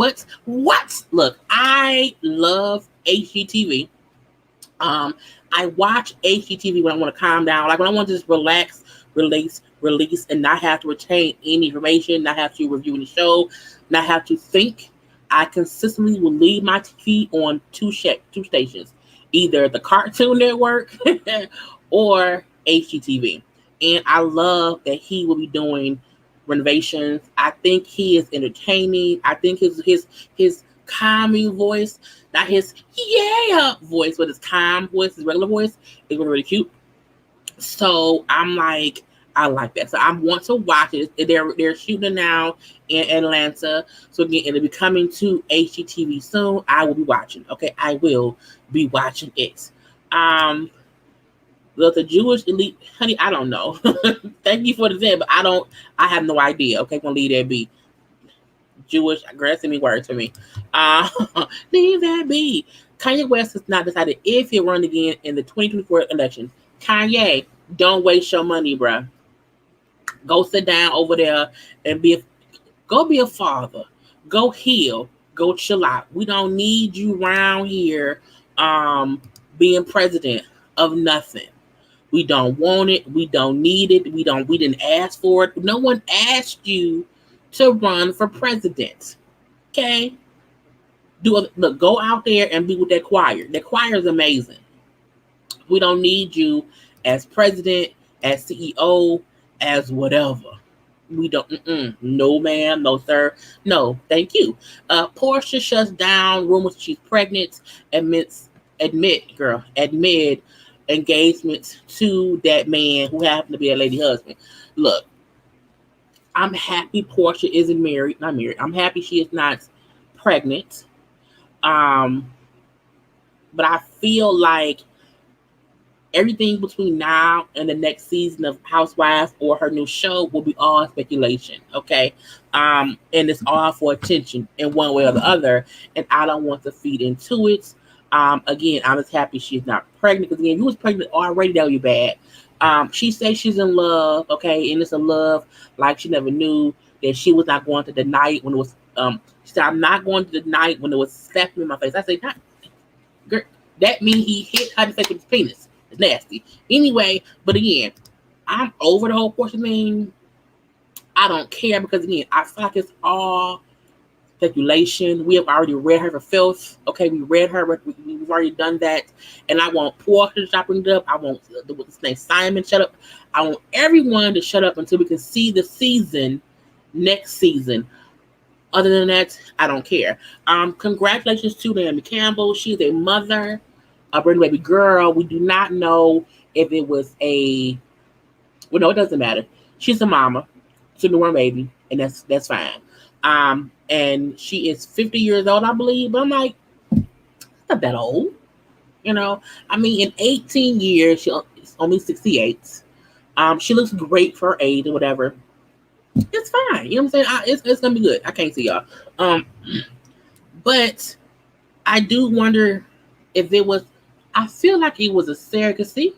What? Look, I love HGTV. I watch HGTV when I want to calm down, like when I want to just relax, release, and not have to retain any information, not have to review any show, not have to think. I consistently will leave my TV on two stations, either the Cartoon Network or HGTV. And I love that he will be doing renovations. I think he is entertaining. I think his calming voice, not his yeah voice, but his calm voice, his regular voice is really, really cute. So I'm like, I like that. So I want to watch it. They're shooting it now in Atlanta. So again, it'll be coming to HGTV soon. I will be watching. Okay, I will be watching it. The Jewish elite, honey, I don't know. Thank you for the tip, but I have no idea. Okay, gonna leave that be. Jewish, aggressive words for me. Leave that be. Kanye West has not decided if he'll run again in the 2024 election. Kanye, don't waste your money, bruh. Go sit down over there and go be a father. Go heal. Go chill out. We don't need you around here being president of nothing. We don't want it. We don't need it. We didn't ask for it. No one asked you to run for president. Okay? Look, go out there and be with that choir. That choir is amazing. We don't need you as president, as CEO, as whatever. We don't. No, ma'am. No, sir. No, thank you. Porsha shuts down rumors she's pregnant. Admit engagements to that man who happened to be a lady husband. Look, I'm happy Porsha isn't married. Not married. I'm happy she is not pregnant. But I feel like everything between now and the next season of Housewives or her new show will be all speculation, okay? And it's all for attention in one way or the other, and I don't want to feed into it. Again, I'm just happy she's not pregnant, because again, if you was pregnant already, that would be bad. She says she's in love, okay, and it's a love like she never knew, that she was not going to deny it when it was, she said, I'm not going to deny it when it was slapping in my face. I said, girl, that means he hit her in the face with his penis. It's nasty. Anyway, but again, I'm over the whole Porsha thing. I don't care, because again, I feel like it's all speculation. We have already read her for filth. Okay, we read her. We've already done that. And I want Porsha to stop bringing it up. I want what's his name, Simon, shut up. I want everyone to shut up until we can see the season next season. Other than that, I don't care. Congratulations to Naomi Campbell. She's a mother, a brand baby girl. We do not know if it was well, no, it doesn't matter. She's a mama to a newborn baby, and that's fine. And she is 50 years old, I believe. But I'm like, not that old. I mean, in 18 years, she's only 68. She looks great for her age or whatever. It's fine. You know what I'm saying? It's gonna be good. I can't see y'all. But I do wonder if it was. I feel like it was a surrogacy.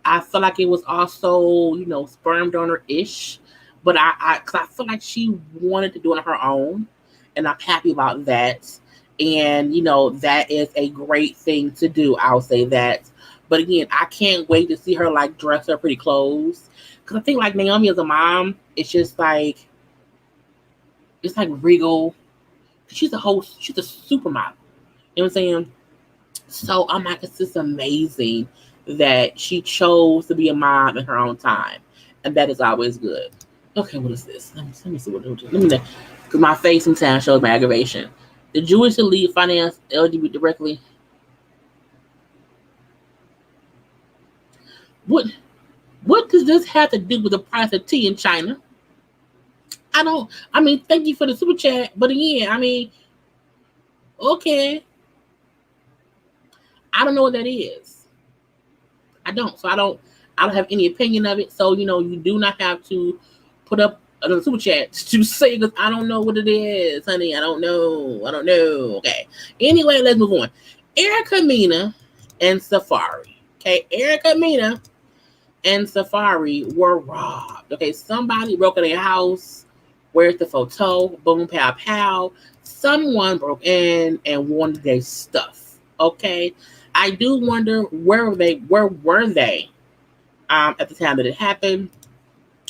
I feel like it was also, sperm donor-ish. But cause I feel like she wanted to do it on her own, and I'm happy about that. And that is a great thing to do. I'll say that. But again, I can't wait to see her like dress her pretty clothes. Because I think like Naomi as a mom, it's just like, it's like regal. She's a supermodel. You know what I'm saying? So I'm like, it's just amazing that she chose to be a mom in her own time. And that is always good. Okay, what is this? Let me see what it is. Let me know. Because my face sometimes shows my aggravation. The Jewish elite finance LGBT directly. What does this have to do with the price of tea in China? Thank you for the super chat, but again, okay. I don't know what that is. I don't. So I don't have any opinion of it. So, you do not have to put up another super chat to say, because I don't know what it is, honey. I don't know. Okay. Anyway, let's move on. Erica Mena and Safari. Okay. Erica Mena and Safari were robbed. Okay. Somebody broke in their house. Where's the photo? Boom, pow, pow. Someone broke in and wanted their stuff. Okay. I do wonder where were they at the time that it happened,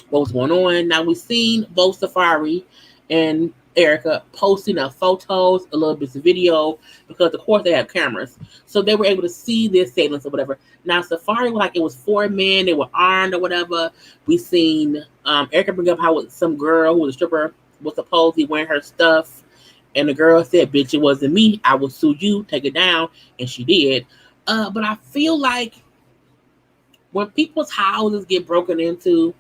what was going on. Now we've seen both Safari and Erica posting photos, a little bits of video, because of course they have cameras. So they were able to see their assailants or whatever. Now Safari was like it was 4 men, they were armed or whatever. We seen Erica bring up how some girl who was a stripper was supposedly wearing her stuff. And the girl said, bitch, it wasn't me. I will sue you, take it down. And she did. But I feel like when people's houses get broken into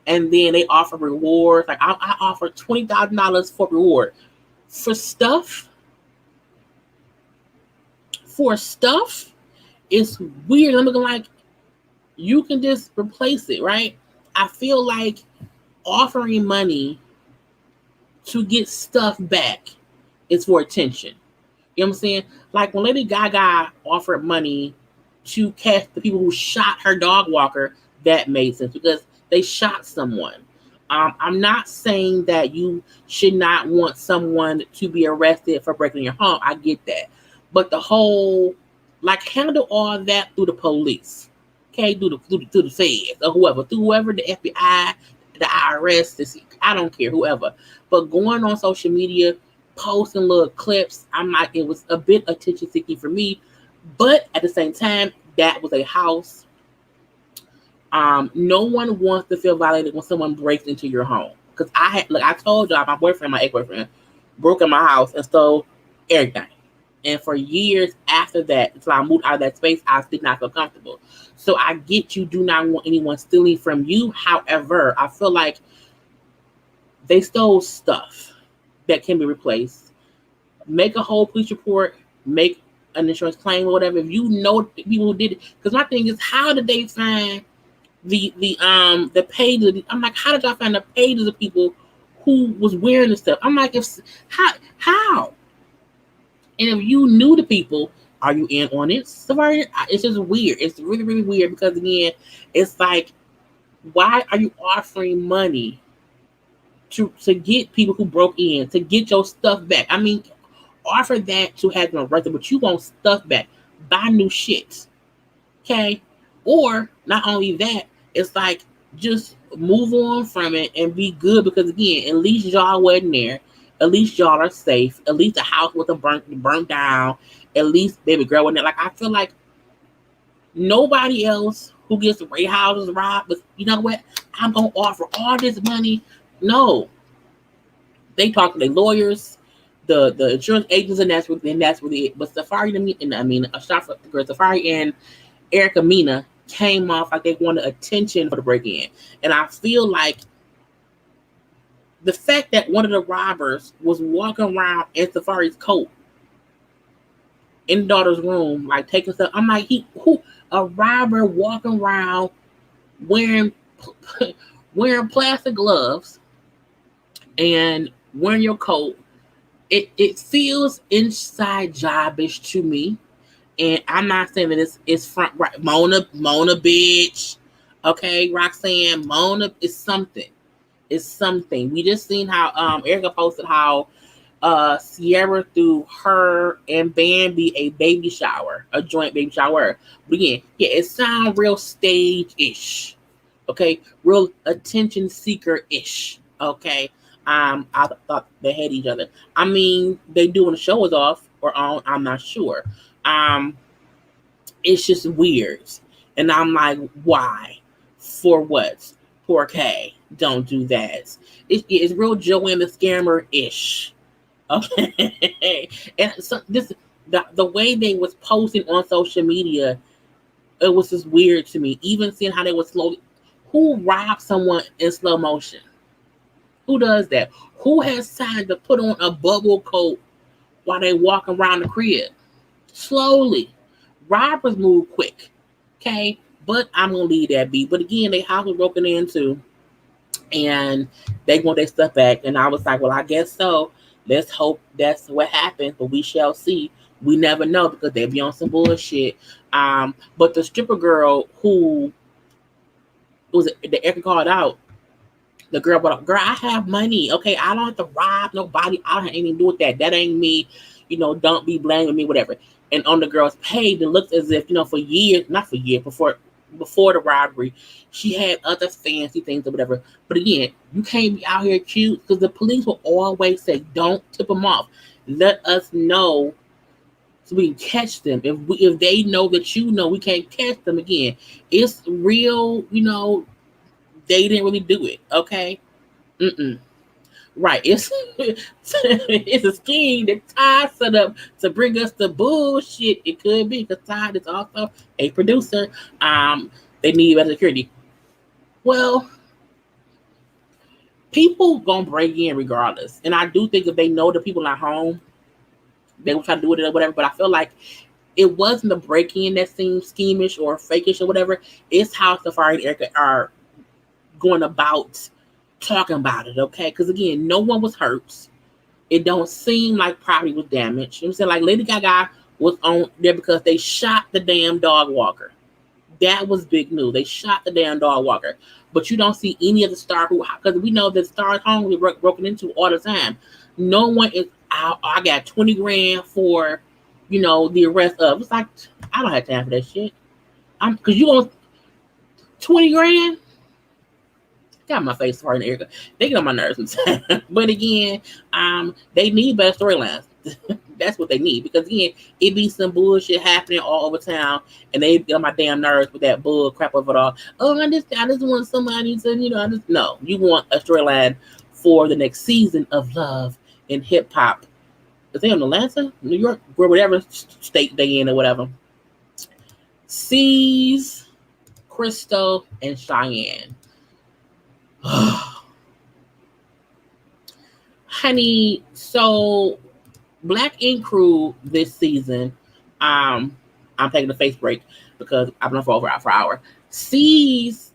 and then they offer rewards, like I offered $20,000 for reward for stuff. It's weird. I'm looking like you can just replace it, right? I feel like offering money to get stuff back is for attention. You know what I'm saying? Like when Lady Gaga offered money to catch the people who shot her dog walker, that made sense because they shot someone. I'm not saying that you should not want someone to be arrested for breaking your home. I get that. But the whole, handle all that through the police. Okay? Through the feds or whoever. Through whoever, the FBI, the IRS, I don't care, whoever. But going on social media, posting little clips, it was a bit attention seeking for me. But at the same time, that was a house. No one wants to feel violated when someone breaks into your home. Because I told y'all, my ex-boyfriend, broke in my house and stole everything. And for years after that, until I moved out of that space, I did not feel comfortable. So I get you do not want anyone stealing from you. However, I feel like they stole stuff that can be replaced. Make a whole police report, make an insurance claim or whatever. If you know the people who did it, because my thing is, how did they find the pages? I'm like, how did y'all find the pages of people who was wearing the stuff? I'm like, how? And if you knew the people, are you in on it? Sorry, it's just weird. It's really, really weird because again, it's like, why are you offering money to get people who broke in to get your stuff back? I mean, offer that to have them arrested, but you want stuff back. Buy new shit. Okay? Or not only that, it's like just move on from it and be good because again, at least y'all wasn't there. At least y'all are safe. At least the house wasn't burnt down. At least baby girl wasn't there. Like I feel like nobody else who gets their houses robbed, but you know what? I'm gonna offer all this money. No. They talk to their lawyers, the insurance agents, and that's really it. But Safari and Erica Mena came off like they wanted attention for the break-in. And I feel like the fact that one of the robbers was walking around in Safari's coat in the daughter's room, like taking stuff. I'm like, a robber walking around wearing plastic gloves and wearing your coat, it feels inside jobbish to me. And I'm not saying that it's front right. Mona bitch. Okay, Roxanne, Mona is something. It's something. We just seen how Erica posted how Teairra threw her and Bambi a baby shower, a joint baby shower. But again, yeah, it sounds real stage-ish. Okay, real attention seeker-ish. Okay. I thought they had each other. I mean, they do when the show is off or on, I'm not sure. It's just weird. And I'm like, why? For what? Poor K. Don't do that. It's real Joanne the Scammer-ish. Okay. And so the way they was posting on social media, it was just weird to me. Even seeing how they were who robbed someone in slow motion? Who does that? Who has time to put on a bubble coat while they walk around the crib? Slowly. Robbers move quick, okay? But I'm gonna leave that be. But again, they house was broken into, and they want their stuff back. And I was like, well, I guess so. Let's hope that's what happens, but we shall see. We never know because they be on some bullshit. But the stripper girl who was the Erica called out, the girl, but girl, I have money. Okay, I don't have to rob nobody. I don't have anything to do with that. That ain't me. Don't be blaming me, whatever. And on the girl's page, it looks as if, for years, not for years, before the robbery, she had other fancy things or whatever. But again, you can't be out here cute because the police will always say, don't tip them off. Let us know so we can catch them. If they know that we can't catch them again. It's real, they didn't really do it, okay? Right. It's it's a scheme that Todd set up to bring us the bullshit. It could be because Todd is also a producer. They need better security. Well, people gonna break in regardless. And I do think if they know the people not home, they will try to do it or whatever. But I feel like it wasn't the break-in that seemed schemish or fakish or whatever. It's how Safari and Erica are going about talking about it, okay? Because again, no one was hurt. It don't seem like property was damaged. I'm saying, like, Lady Gaga was on there because they shot the damn dog walker. That was big news. They shot the damn dog walker. But you don't see any of the stars because we know that stars' homes were broken into all the time. No one is out. I got 20 grand for, the arrest of. It's like, I don't have time for that shit. Because you want 20 grand? Got my face hard in Erica. They get on my nerves sometimes. But again, they need better storylines. That's what they need. Because again, it be some bullshit happening all over town, and they get on my damn nerves with that bull crap of it all. Oh, I just want somebody to, no. You want a storyline for the next season of Love and Hip Hop. Is they in Atlanta, New York, or whatever state they in or whatever? C's, Crystal, and Cheyenne. Honey, so Black Ink Crew this season, I'm taking a face break because I've been on for over an hour. C's,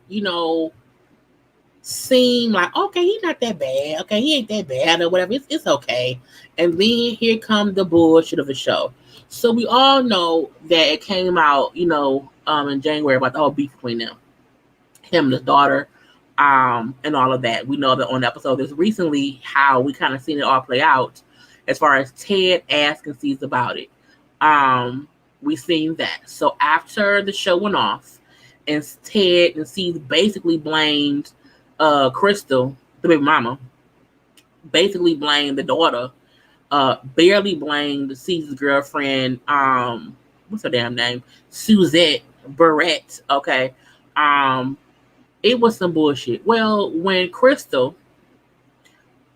seem like, okay, he's not that bad. Okay, he ain't that bad or whatever. It's okay. And then here comes the bullshit of the show. So we all know that it came out, in January about the whole beef between them. Him and his daughter. And all of that. We know that on the episode there's recently how we kind of seen it all play out as far as Ted asking C's about it. We seen that. So after the show went off and Ted and C's basically blamed Crystal, the baby mama, basically blamed the daughter, barely blamed C's girlfriend, what's her damn name? Suzette Barrett, okay. It was some bullshit. Well, when Crystal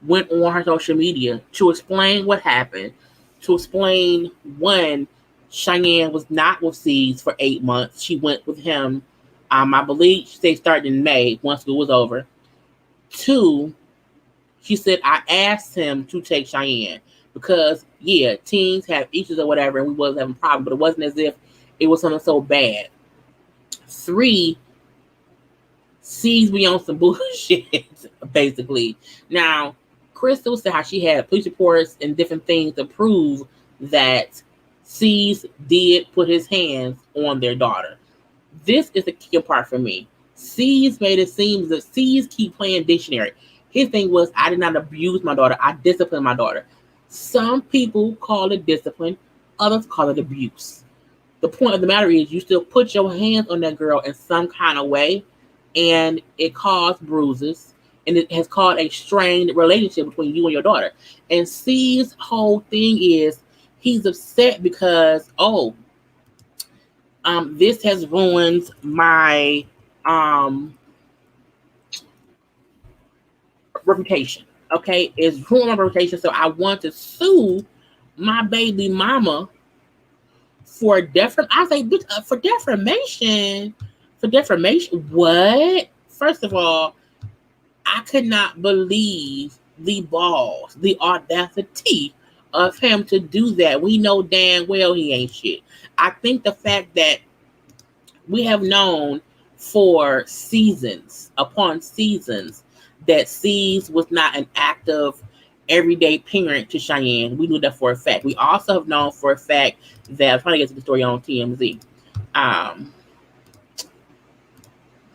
went on her social media to explain what happened, to explain when Cheyenne was not with C's for 8 months, she went with him. I believe they started in May once school was over. 2, she said, I asked him to take Cheyenne because, yeah, teens have issues or whatever, and we wasn't having problems, but it wasn't as if it was something so bad. 3, C's me on some bullshit, basically. Now, Crystal said how she had police reports and different things to prove that C's did put his hands on their daughter. This is the key part for me. C's made it seem that C's keep playing dictionary. His thing was, I did not abuse my daughter. I disciplined my daughter. Some people call it discipline. Others call it abuse. The point of the matter is you still put your hands on that girl in some kind of way, and it caused bruises, and it has caused a strained relationship between you and your daughter. And C's whole thing is he's upset because, this has ruined my reputation. Okay, it's ruined my reputation, so I want to sue my baby mama for for defamation. For defamation, what? First of all, I could not believe the balls, the audacity of him to do that. We know damn well he ain't shit. I think the fact that we have known for seasons upon seasons that C's was not an active everyday parent to Cheyenne. We knew that for a fact. We also have known for a fact that I'm trying to get to the story on TMZ.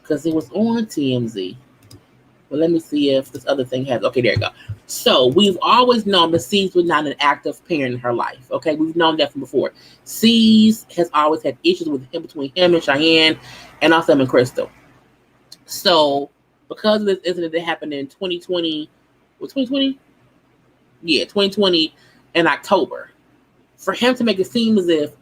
Because it was on TMZ. But let me see if this other thing has. Okay, there you go. So we've always known that C's was not an active parent in her life. Okay, we've known that from before. C's has always had issues with him between him and Cheyenne, and also him and Crystal. So because of this incident that happened in 2020, was 2020? Yeah, 2020 in October. For him to make it seem as if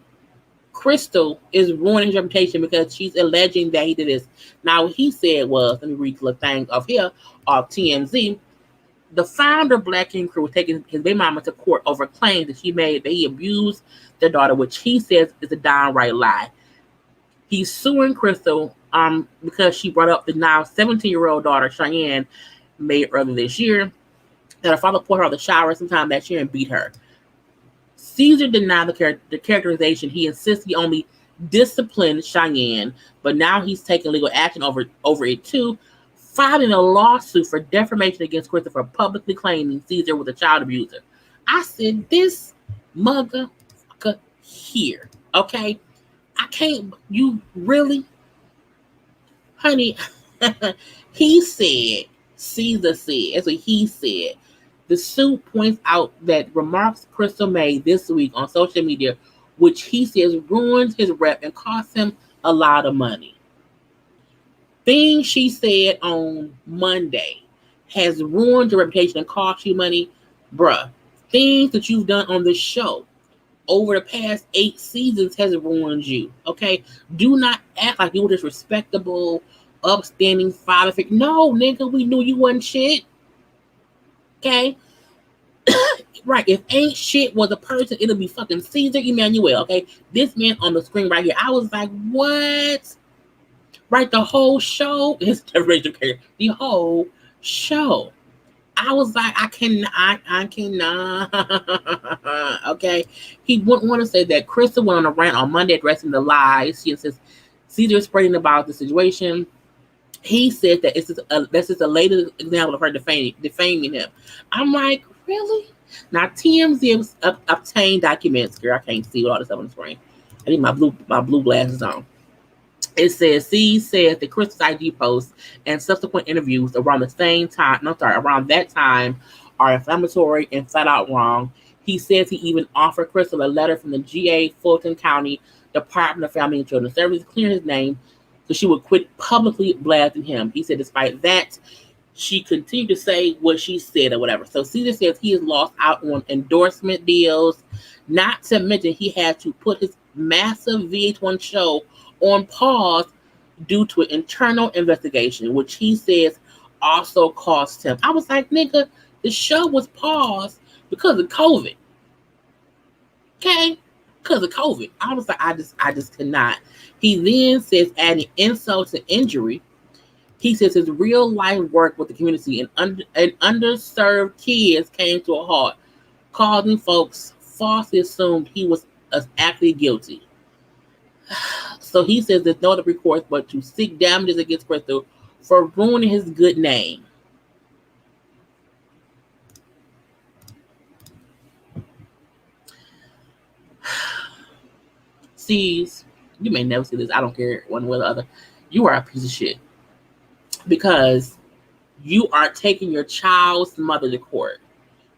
Crystal is ruining his reputation because she's alleging that he did this. Now, what he said was, let me read the thing of here, of TMZ. The founder of Black King Crew was taking his baby mama to court over claims that he abused their daughter, which he says is a downright lie. He's suing Crystal because she brought up the now 17-year-old daughter, Cheyenne, made earlier this year, that her father put her out the shower sometime that year and beat her. Caesar denied the characterization. He insists he only disciplined Cheyenne, but now he's taking legal action over it too, filing a lawsuit for defamation against Christopher, publicly claiming Caesar was a child abuser. I said, this motherfucker here, okay? I can't, you really? Honey, he said, Caesar said, that's what he said. The suit points out that remarks Crystal made this week on social media, which he says ruins his rep and costs him a lot of money. Things she said on Monday has ruined your reputation and cost you money. Bruh, things that you've done on this show over the past 8 seasons has ruined you, okay? Do not act like you were this respectable, upstanding father figure. No, nigga, we knew you wasn't shit. Okay? Right, if ain't shit was a person, it'll be fucking Caesar Emmanuel, okay? This man on the screen right here, I was like, what? Right, the whole show is the whole show. I was like, I cannot. Okay? He wouldn't want to say that Crystal went on a rant on Monday addressing the lies. She insists Caesar is spreading about the situation. He said that this is a latest example of her defaming him. I'm like, really? Now, TMZ obtained documents. Girl, I can't see all this stuff on the screen. I need my blue glasses on. It says, C says that Crystal's IG posts and subsequent interviews around that time are inflammatory and flat out wrong. He says he even offered Crystal a letter from the GA Fulton County Department of Family and Children Services clearing his name so she would quit publicly blasting him. He said despite that, she continued to say what she said or whatever. So Caesar says he has lost out on endorsement deals, not to mention he had to put his massive VH1 show on pause due to an internal investigation, which he says also cost him. I was like, nigga, the show was paused because of COVID. Okay? Because of COVID. I was like, I just cannot. He then says, adding insult to injury, he says his real life work with the community and underserved kids came to a halt, causing folks falsely assumed he was actually guilty. So he says there's no other recourse but to seek damages against Crystal for ruining his good name. Sees, you may never see this. I don't care one way or the other. You are a piece of shit because you are taking your child's mother to court.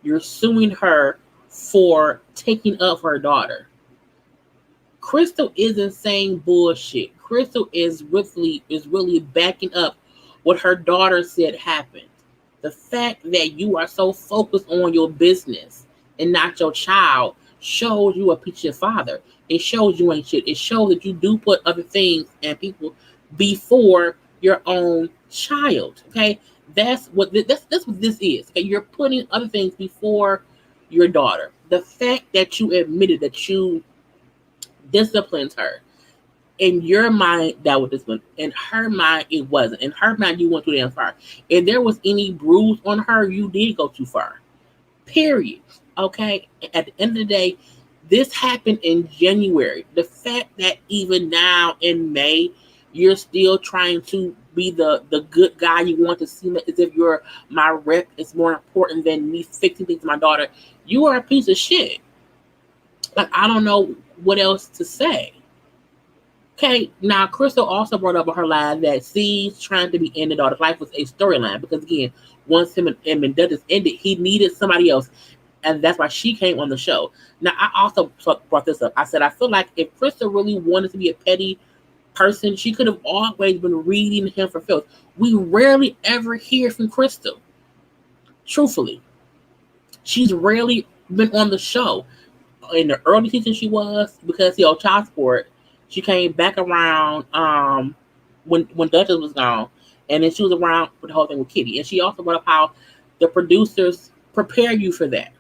You're suing her for taking up her daughter. Crystal isn't saying bullshit. Crystal is really backing up what her daughter said happened. The fact that you are so focused on your business and not your child shows you a piece of father. It shows you ain't shit. It shows that you do put other things and people before your own child. Okay, that's what this is. Okay, you're putting other things before your daughter. The fact that you admitted that you disciplined her. In your mind, that was discipline. In her mind, it wasn't. In her mind, you went too damn far. If there was any bruise on her, you did go too far. Period. Okay, at the end of the day, this happened in January. The fact that even now in May, you're still trying to be the good guy you want to seem as if my rep is more important than me fixing things to my daughter. You are a piece of shit. Like, I don't know what else to say. Okay, now Crystal also brought up on her live that C's trying to be in the daughter's life was a storyline because again, once him and Mendoza's ended, he needed somebody else, and that's why she came on the show. Now I also brought this up. I said I feel like if Crystal really wanted to be a petty person, she could have always been reading him for filth. We rarely ever hear from Crystal. Truthfully, she's rarely been on the show. In the early season, she was because child support. She came back around when Duchess was gone, and then she was around for the whole thing with Kitty. And she also brought up how the producers prepare you for that.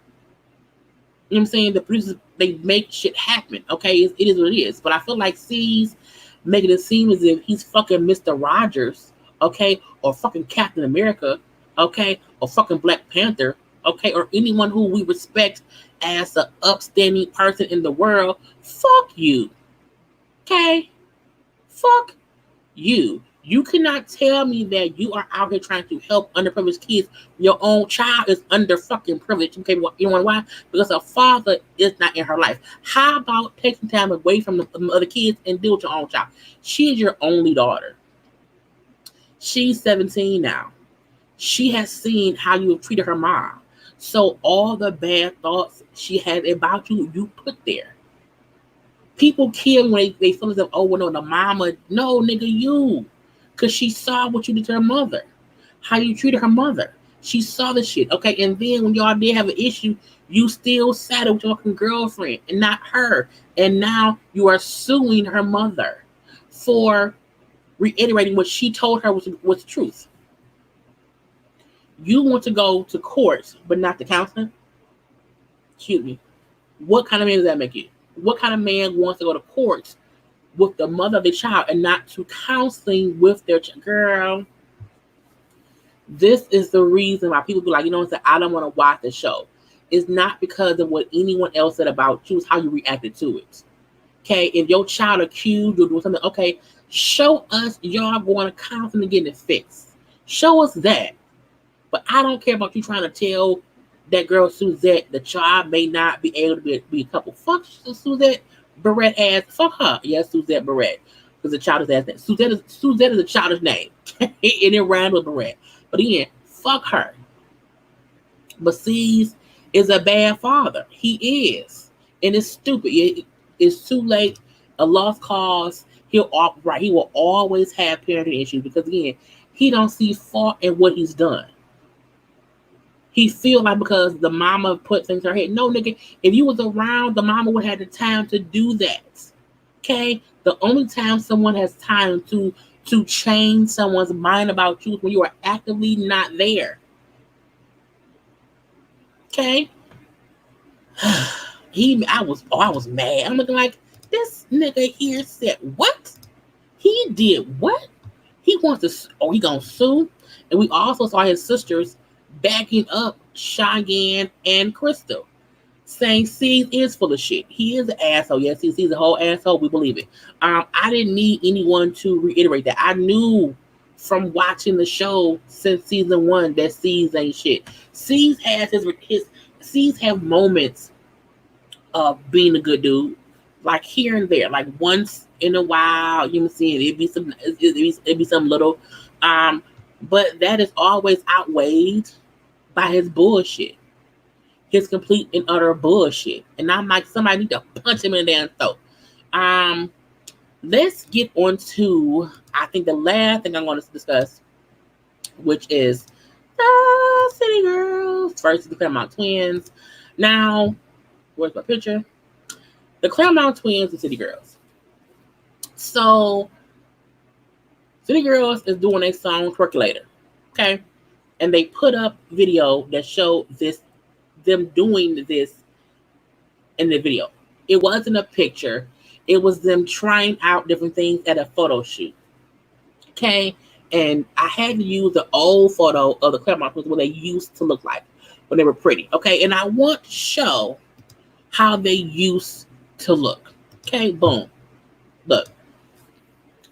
You know what I'm saying? The producers, they make shit happen. Okay, it is what it is. But I feel like C's making it seem as if he's fucking Mr. Rogers, okay, or fucking Captain America, okay, or fucking Black Panther, okay, or anyone who we respect as an upstanding person in the world. Fuck you. Okay? Fuck you. You cannot tell me that you are out here trying to help underprivileged kids. Your own child is under fucking privileged. Okay, you know why? Because her father is not in her life. How about taking time away from the other kids and deal with your own child? She is your only daughter. She's 17 now. She has seen how you have treated her mom. So all the bad thoughts she had about you, you put there. People kill when they feel as if, oh, well, no, the mama. No, nigga, you. Because she saw what you did to her mother. How you treated her mother. She saw the shit. Okay, and then when y'all did have an issue, you still sat with your girlfriend and not her. And now you are suing her mother for reiterating what she told her was the truth. You want to go to court, but not to counseling? Excuse me. What kind of man does that make you? What kind of man wants to go to court with the mother of the child and not to counseling with their girl? This is the reason why people be like, I don't want to watch the show. It's not because of what anyone else said about you, it's how you reacted to it. Okay, if your child accused you of doing something, okay, show us y'all going to counseling and getting it fixed. Show us that. But I don't care about you trying to tell that girl Suzette the child may not be able to be a couple. Fuck Suzette Barrett ass. Fuck her. Yes, Suzette Barrett. Because the childish ass name. Suzette is a childish name. And it rhymes with Barrett. But again, fuck her. But C's is a bad father. He is. And it's stupid. It's too late. A lost cause. He will always have parenting issues because again, he don't see fault in what he's done. He feel like because the mama put things in her head. No, nigga, if you was around, the mama would have the time to do that. Okay? The only time someone has time to change someone's mind about you is when you are actively not there. Okay? I was mad. I'm looking like, this nigga here said what? He did what? He wants to, he gonna sue? And we also saw his sisters backing up Cheyenne and Crystal, saying C is full of shit. He is an asshole. Yes, he's a whole asshole. We believe it. I didn't need anyone to reiterate that. I knew from watching the show since season 1 that C's ain't shit. C's has C's have moments of being a good dude, like here and there, like once in a while. You know, it'd be some little, but that is always outweighed by his bullshit, his complete and utter bullshit. And I'm like, somebody need to punch him in the damn throat. Let's get on to, I think, the last thing I'm going to discuss, which is the City Girls versus the Claremont Twins. Now, where's my picture? The Claremont Twins and City Girls. So, City Girls is doing a song, Percolator. Okay? And they put up video that showed them doing this in the video. It wasn't a picture. It was them trying out different things at a photo shoot. Okay? And I had to use the old photo of the Claremont Twins, what they used to look like. when they were pretty. Okay, and I want to show how they used to look. Okay, boom. Look,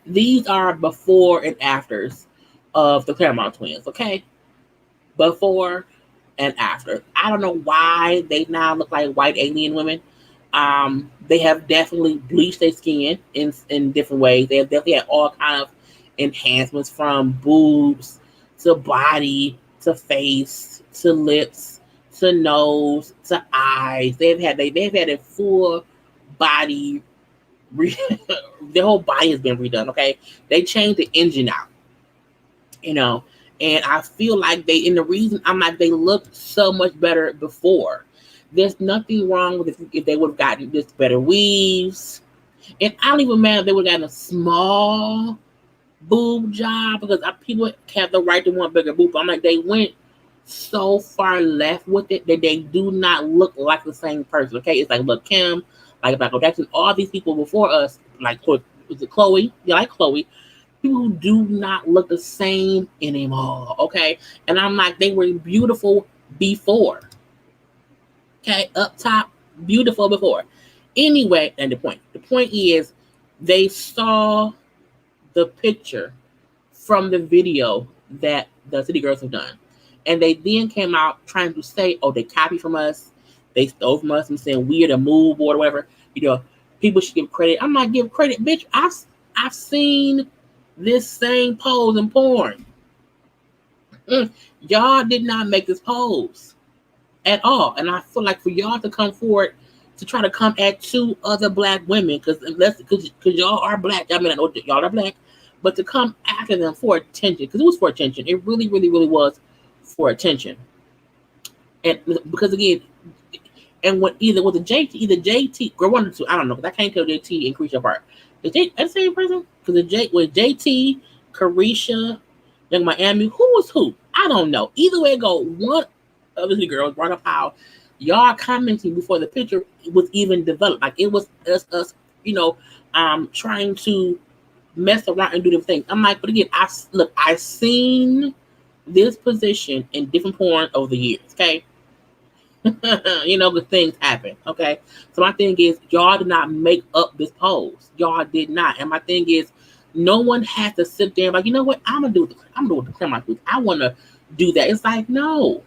these are before and afters of the Claremont twins. Okay, before and after. I don't know why they now look like white alien women. They have definitely bleached their skin in different ways. They have definitely had all kind of enhancements, from boobs to body to face to lips to nose to eyes. They've had a full body. Their whole body has been redone. Okay, they changed the engine out. You know, and I feel like and the reason I'm like, they looked so much better before. There's nothing wrong with if they would have gotten just better weaves. And I don't even matter if they would have gotten a small boob job, because people have the right to want bigger boob. I'm like, they went so far left with it that they do not look like the same person. Okay, it's like, look, Kim, like Michael Jackson, all these people before us, like, was it Chloe? Yeah, like Chloe. People who do not look the same anymore. Okay, and I'm like, they were beautiful before. Okay, up top, beautiful before. Anyway, and the point is, they saw the picture from the video that the City Girls have done, and they then came out trying to say, oh, they copied from us, they stole from us, and saying we're the move or whatever. You know, people should give credit. I'm not giving credit, bitch. I've seen this same pose in porn. Y'all did not make this pose at all, and I feel like for y'all to come forward to try to come at two other black women, because y'all are black. I mean, I know y'all are black, but to come after them for attention, because it was for attention. It really, really, really was for attention. And because again, and when either JT, girl, one or two, I don't know, because I can't tell JT and Carisha apart. Is that the same person? Because was JT, Carisha, Young Miami, who was who? I don't know. Either way it go, one of the girls brought up how y'all commenting before the picture was even developed. Like, it was us, trying to mess around and do different things. I'm like, but again, I've seen this position in different porn over the years, okay? Good things happen, okay? So my thing is, y'all did not make up this pose. Y'all did not. And my thing is, no one has to sit there and like, you know what? I'm gonna do the Claremont booth. I want to do that. It's like, no,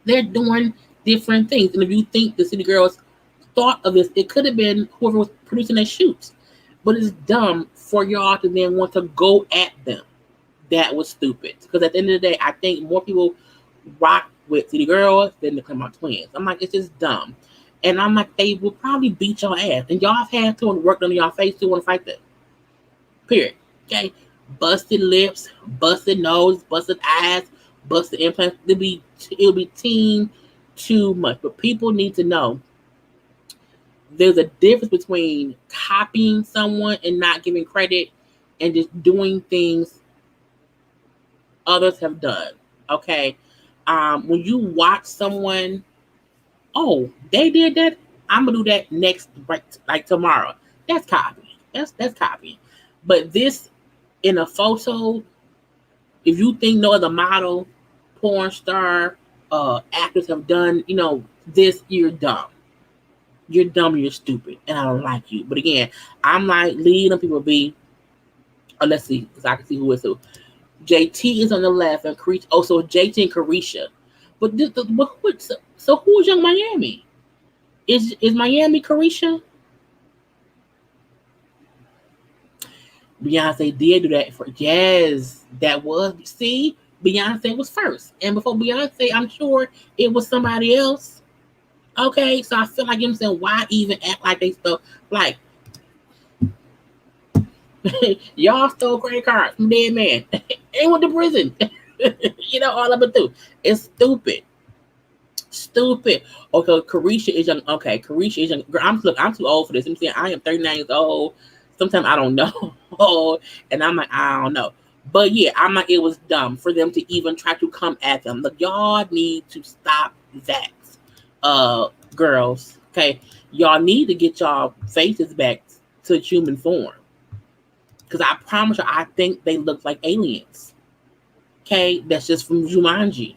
they're doing different things. And if you think the City Girls thought of this, it could have been whoever was producing their shoots. But it's dumb for y'all to then want to go at them. That was stupid. Because at the end of the day, I think more people rock with City Girls than the Claremont twins. I'm like, it's just dumb. And I'm like, they will probably beat your ass. And y'all have had to work on y'all face to want to fight them. Period. Okay? Busted lips, busted nose, busted eyes, busted implants. It'll be team too much. But people need to know there's a difference between copying someone and not giving credit and just doing things others have done. Okay? When you watch someone, oh, they did that, I'm gonna do that next, like tomorrow. That's copying. That's copying. But this in a photo, if you think no other model, porn star, actors have done, this, you're dumb. You're dumb, you're stupid, and I don't like you. But again, I'm like, leave them people be. Oh, let's see, because I can see who is who. JT is on the left, and Carisha. Oh, so JT and Carisha. But so who's Young Miami? Is Miami Carisha? Beyonce did do that for, yes, that was, see, Beyonce was first. And before Beyonce, I'm sure it was somebody else. Okay, so I feel like, I'm saying, why even act like they stole, like, y'all stole credit cards from dead man. And went to prison. All of it too. It's stupid. Stupid. Okay, Carisha is young. Okay, Carisha is young. Girl, I'm too old for this. I'm saying, I am 39 years old. Sometimes I don't know. And I'm like, I don't know. But yeah, I'm like, it was dumb for them to even try to come at them. Look, y'all need to stop that. Girls. Okay. Y'all need to get y'all faces back to human form. Because I promise you, I think they look like aliens. Okay? That's just from Jumanji.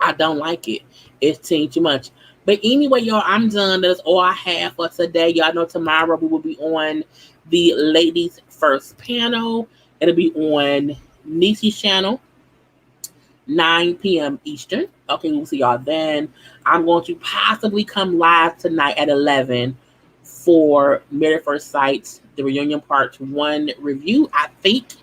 I don't like it. It's too much. But anyway, y'all, I'm done. That's all I have for today. Y'all know tomorrow we will be on the ladies first panel. It'll be on Niecy's channel, 9 p.m. Eastern. Okay, we'll see y'all then. I'm going to possibly come live tonight at 11 for Married at First Sight, the reunion part 1 review. I think.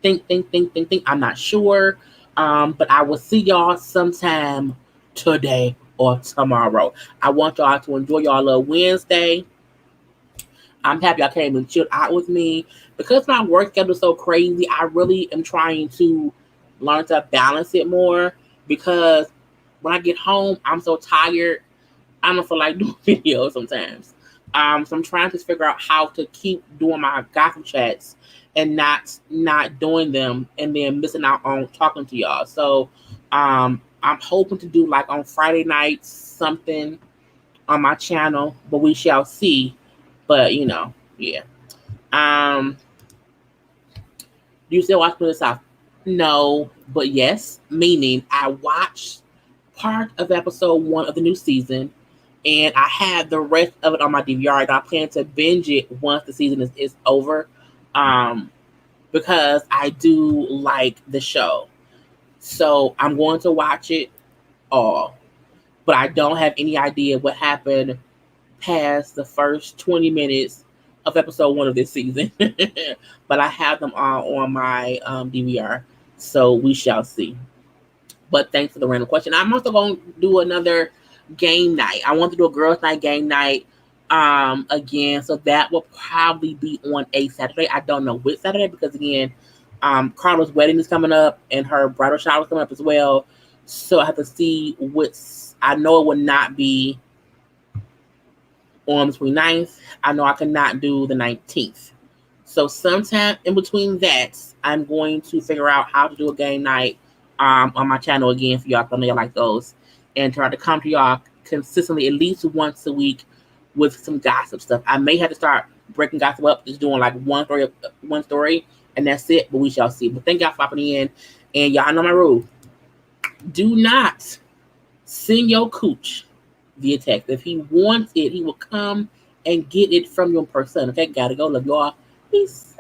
I'm not sure. But I will see y'all sometime today or tomorrow. I want y'all to enjoy y'all little Wednesday. I'm happy y'all came and chilled out with me. Because my work schedule is so crazy, I really am trying to learn to balance it more. Because when I get home, I'm so tired. I don't feel like doing videos sometimes. So I'm trying to figure out how to keep doing my gossip chats and not doing them and then missing out on talking to y'all. So I'm hoping to do like on Friday nights something on my channel, but we shall see. But yeah. Do you still watch Burruss South? No, but yes, meaning I watched part of episode 1 of the new season, and I have the rest of it on my DVR, and I plan to binge it once the season is over, because I do like the show. So I'm going to watch it all, but I don't have any idea what happened past the first 20 minutes of episode 1 of this season. But I have them all on my DVR, so we shall see. But thanks for the random question. I'm also going to do another game night. I want to do a girls' night game night again, so that will probably be on a Saturday. I don't know which Saturday, because again, Karla's wedding is coming up and her bridal shower is coming up as well. So I have to see which. I know it will not be on the 29th. I know I cannot do the 19th. So sometime in between that, I'm going to figure out how to do a game night on my channel again for y'all. I know y'all like those, and try to come to y'all consistently at least once a week with some gossip stuff. I may have to start breaking gossip up, just doing like one story, and that's it. But we shall see. But thank y'all for popping in, and y'all know my rule: do not send your cooch via text. If he wants it, he will come and get it from you in person. Okay, gotta go. Love y'all. Peace.